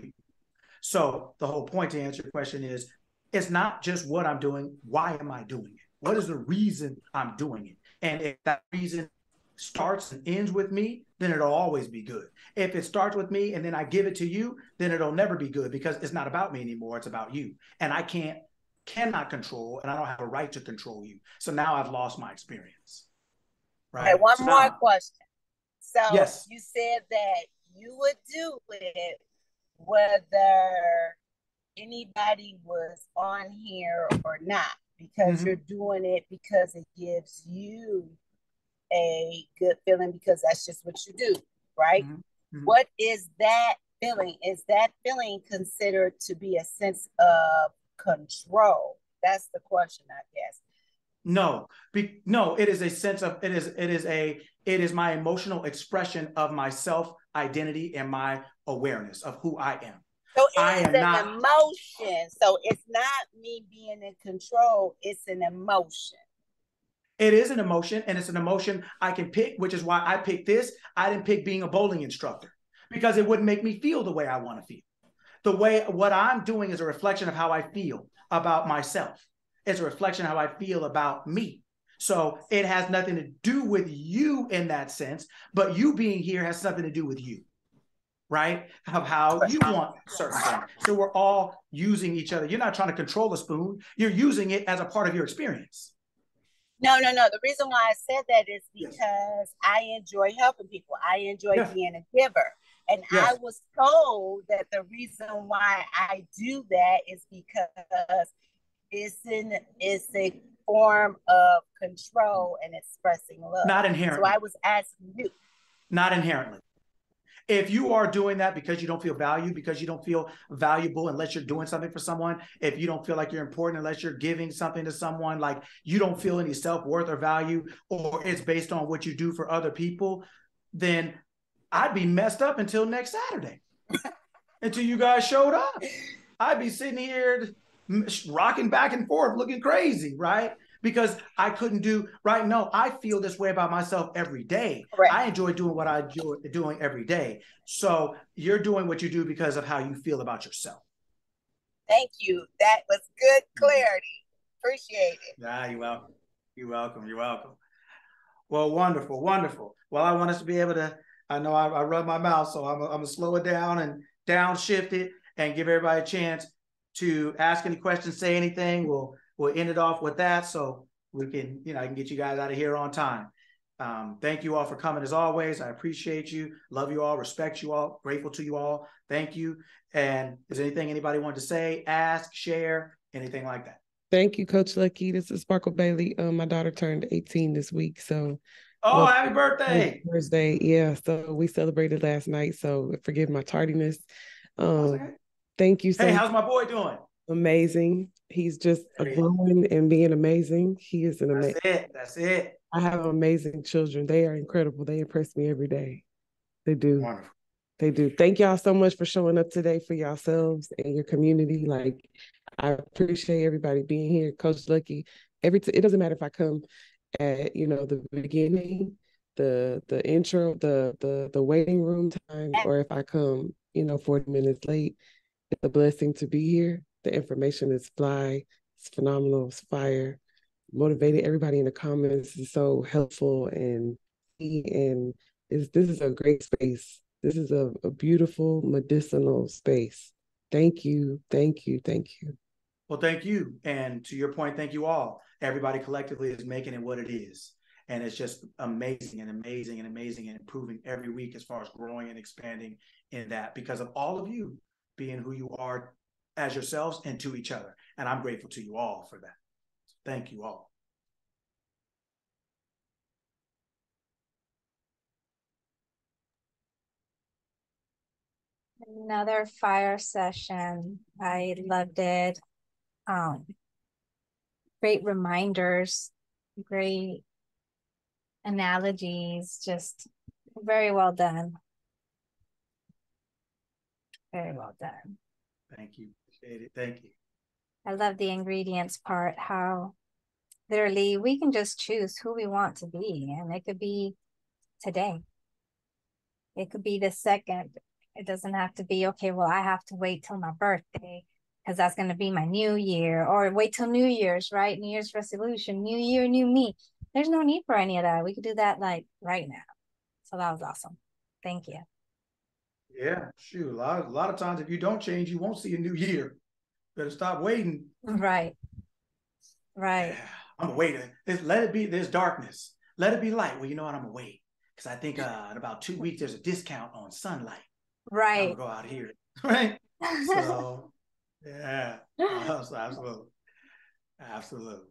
So the whole point, to answer your question, is it's not just what I'm doing. Why am I doing it? What is the reason I'm doing it? And if that reason starts and ends with me, then it'll always be good. If it starts with me and then I give it to you, then it'll never be good because it's not about me anymore. It's about you. And I cannot control, and I don't have a right to control you. So now I've lost my experience. Right. Okay, one so more now, question. So yes. you said that you would do it whether anybody was on here or not, because you're doing it because it gives you a good feeling, because that's just what you do, right? What is that feeling? Is that feeling considered to be a sense of control? That's the question, I guess. No, it is a sense of, it is my emotional expression of my self identity and my awareness of who I am. So it is an emotion. So it's not me being in control. It's an emotion. It is an emotion, and it's an emotion I can pick, which is why I picked this. I didn't pick being a bowling instructor because it wouldn't make me feel the way I want to feel. What I'm doing is a reflection of how I feel about myself. It's a reflection of how I feel about me. So it has nothing to do with you in that sense, but you being here has something to do with you, right? Of how you want certain things. So we're all using each other. You're not trying to control a spoon. You're using it as a part of your experience. No. The reason why I said that is because I enjoy helping people. I enjoy being a giver. And I was told that the reason why I do that is because it's a form of control and expressing love. Not inherently. So I was asking you. Not inherently. If you are doing that because you don't feel valued, because you don't feel valuable unless you're doing something for someone, if you don't feel like you're important unless you're giving something to someone, like you don't feel any self-worth or value, or it's based on what you do for other people, then I'd be messed up until next Saturday. Until you guys showed up. I'd be sitting here rocking back and forth looking crazy, right? Because I couldn't do right. No, I feel this way about myself every day. Right. I enjoy doing what I enjoy doing every day. So you're doing what you do because of how you feel about yourself. Thank you. That was good clarity. Appreciate it. Yeah, you're welcome. You're welcome. You're welcome. Well, wonderful, wonderful. Well, I want us to be able to, I know I run my mouth, so I'm going to slow it down and downshift it and give everybody a chance to ask any questions, say anything. We'll end it off with that so we can, I can get you guys out of here on time. Thank you all for coming as always. I appreciate you. Love you all. Respect you all. Grateful to you all. Thank you. And is there anything anybody wanted to say, ask, share, anything like that? Thank you, Coach Lucky. This is Sparkle Bailey. My daughter turned 18 this week. So happy birthday. Thursday. Yeah. So we celebrated last night. So forgive my tardiness. Thank you so much. Hey, how's my boy doing? Amazing. He's just growing and being amazing. He is an amazing. That's it. I have amazing children. They are incredible. They impress me every day. They do. Wonderful. They do. Thank y'all so much for showing up today for yourselves and your community. Like, I appreciate everybody being here. Coach Lucky, it doesn't matter if I come at, the beginning, the intro, the waiting room time, or if I come, 40 minutes late. It's a blessing to be here. The information is fly. It's phenomenal. It's fire. Motivated. Everybody in the comments is so helpful, and this is a great space. This is a beautiful medicinal space. Thank you. Thank you. Thank you. Well, thank you. And to your point, thank you all. Everybody collectively is making it what it is. And it's just amazing and amazing and amazing and improving every week as far as growing and expanding in that because of all of you being who you are as yourselves and to each other. And I'm grateful to you all for that. Thank you all. Another fire session. I loved it. Great reminders, great analogies, just very well done. Very well done. Thank you. Appreciate it. Thank you. I love the ingredients part, how literally we can just choose who we want to be. And it could be today. It could be the second. It doesn't have to be, okay, well, I have to wait till my birthday because that's going to be my new year, or wait till New Year's, right? New Year's resolution, new year, new me. There's no need for any of that. We could do that like right now. So that was awesome. Thank you. Yeah, shoot. A lot of times if you don't change, you won't see a new year. Better stop waiting. Right. Right. Yeah, I'm gonna wait. Let it be. There's darkness. Let it be light. Well, you know what? I'm gonna wait because I think in about 2 weeks there's a discount on sunlight. Right. I'm gonna go out here. Right. So yeah, absolutely, absolutely.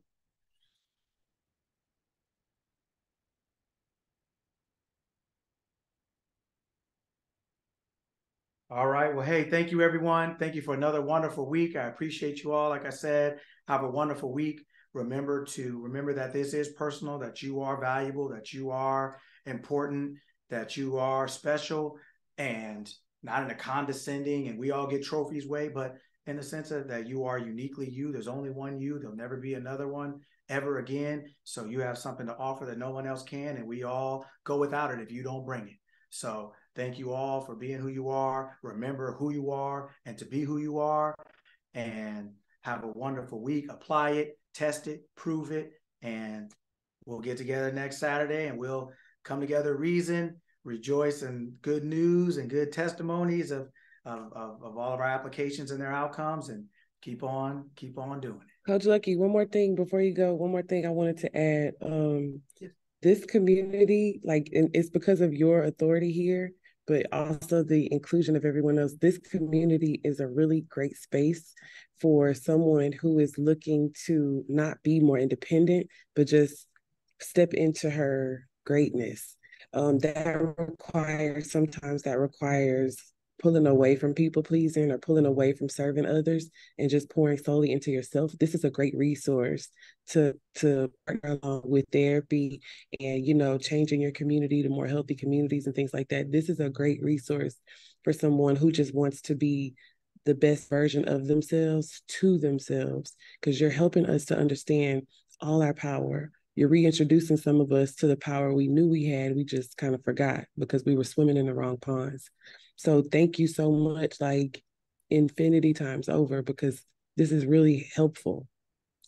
All right. Well, hey, thank you, everyone. Thank you for another wonderful week. I appreciate you all. Like I said, have a wonderful week. Remember that this is personal, that you are valuable, that you are important, that you are special, and not in a condescending and we all get trophies way, but in the sense of that you are uniquely you. There's only one you. There'll never be another one ever again. So you have something to offer that no one else can, and we all go without it if you don't bring it. So thank you all for being who you are. Remember who you are and to be who you are, and have a wonderful week. Apply it, test it, prove it, and we'll get together next Saturday and we'll come together, reason, rejoice in good news and good testimonies of all of our applications and their outcomes, and keep on doing it. Coach Lucky, one more thing before you go. One more thing I wanted to add. This community, it's because of your authority here, but also the inclusion of everyone else. This community is a really great space for someone who is looking to not be more independent, but just step into her greatness. Sometimes that requires pulling away from people pleasing or pulling away from serving others and just pouring solely into yourself. This is a great resource to partner along with therapy and, changing your community to more healthy communities and things like that. This is a great resource for someone who just wants to be the best version of themselves to themselves, because you're helping us to understand all our power. You're reintroducing some of us to the power we knew we had. We just kind of forgot because we were swimming in the wrong ponds. So thank you so much, like infinity times over, because this is really helpful.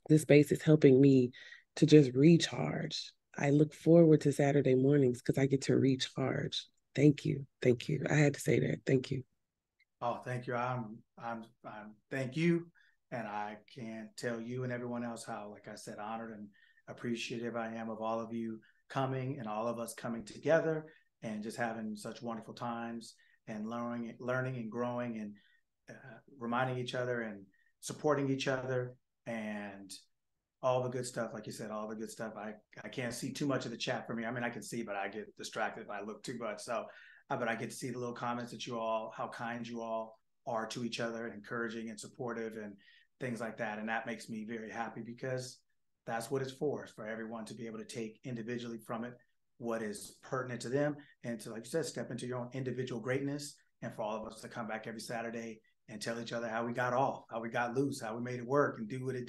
This space is helping me to just recharge. I look forward to Saturday mornings because I get to recharge. Thank you. Thank you. I had to say that. Thank you. Oh, thank you. I'm thank you. And I can't tell you and everyone else how, like I said, honored and appreciative I am of all of you coming and all of us coming together and just having such wonderful times and learning and growing and reminding each other and supporting each other and all the good stuff. Like you said, all the good stuff. I can't see too much of the chat for me. I mean, I can see, but I get distracted if I look too much. So, but I get to see the little comments that you all, how kind you all are to each other, encouraging and supportive and things like that. And that makes me very happy because That's what it's for everyone to be able to take individually from it what is pertinent to them, and to, like you said, step into your own individual greatness, and for all of us to come back every Saturday and tell each other how we got off, how we got loose, how we made it work and do what it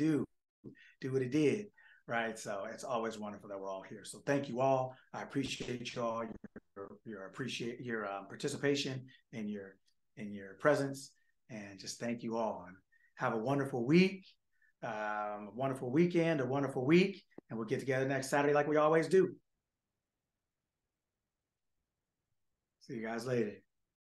did, right? So it's always wonderful that we're all here. So thank you all. I appreciate you all, your participation and your presence, and just thank you all. And have a wonderful week, a wonderful weekend, a wonderful week, and we'll get together next Saturday like we always do. See you guys later.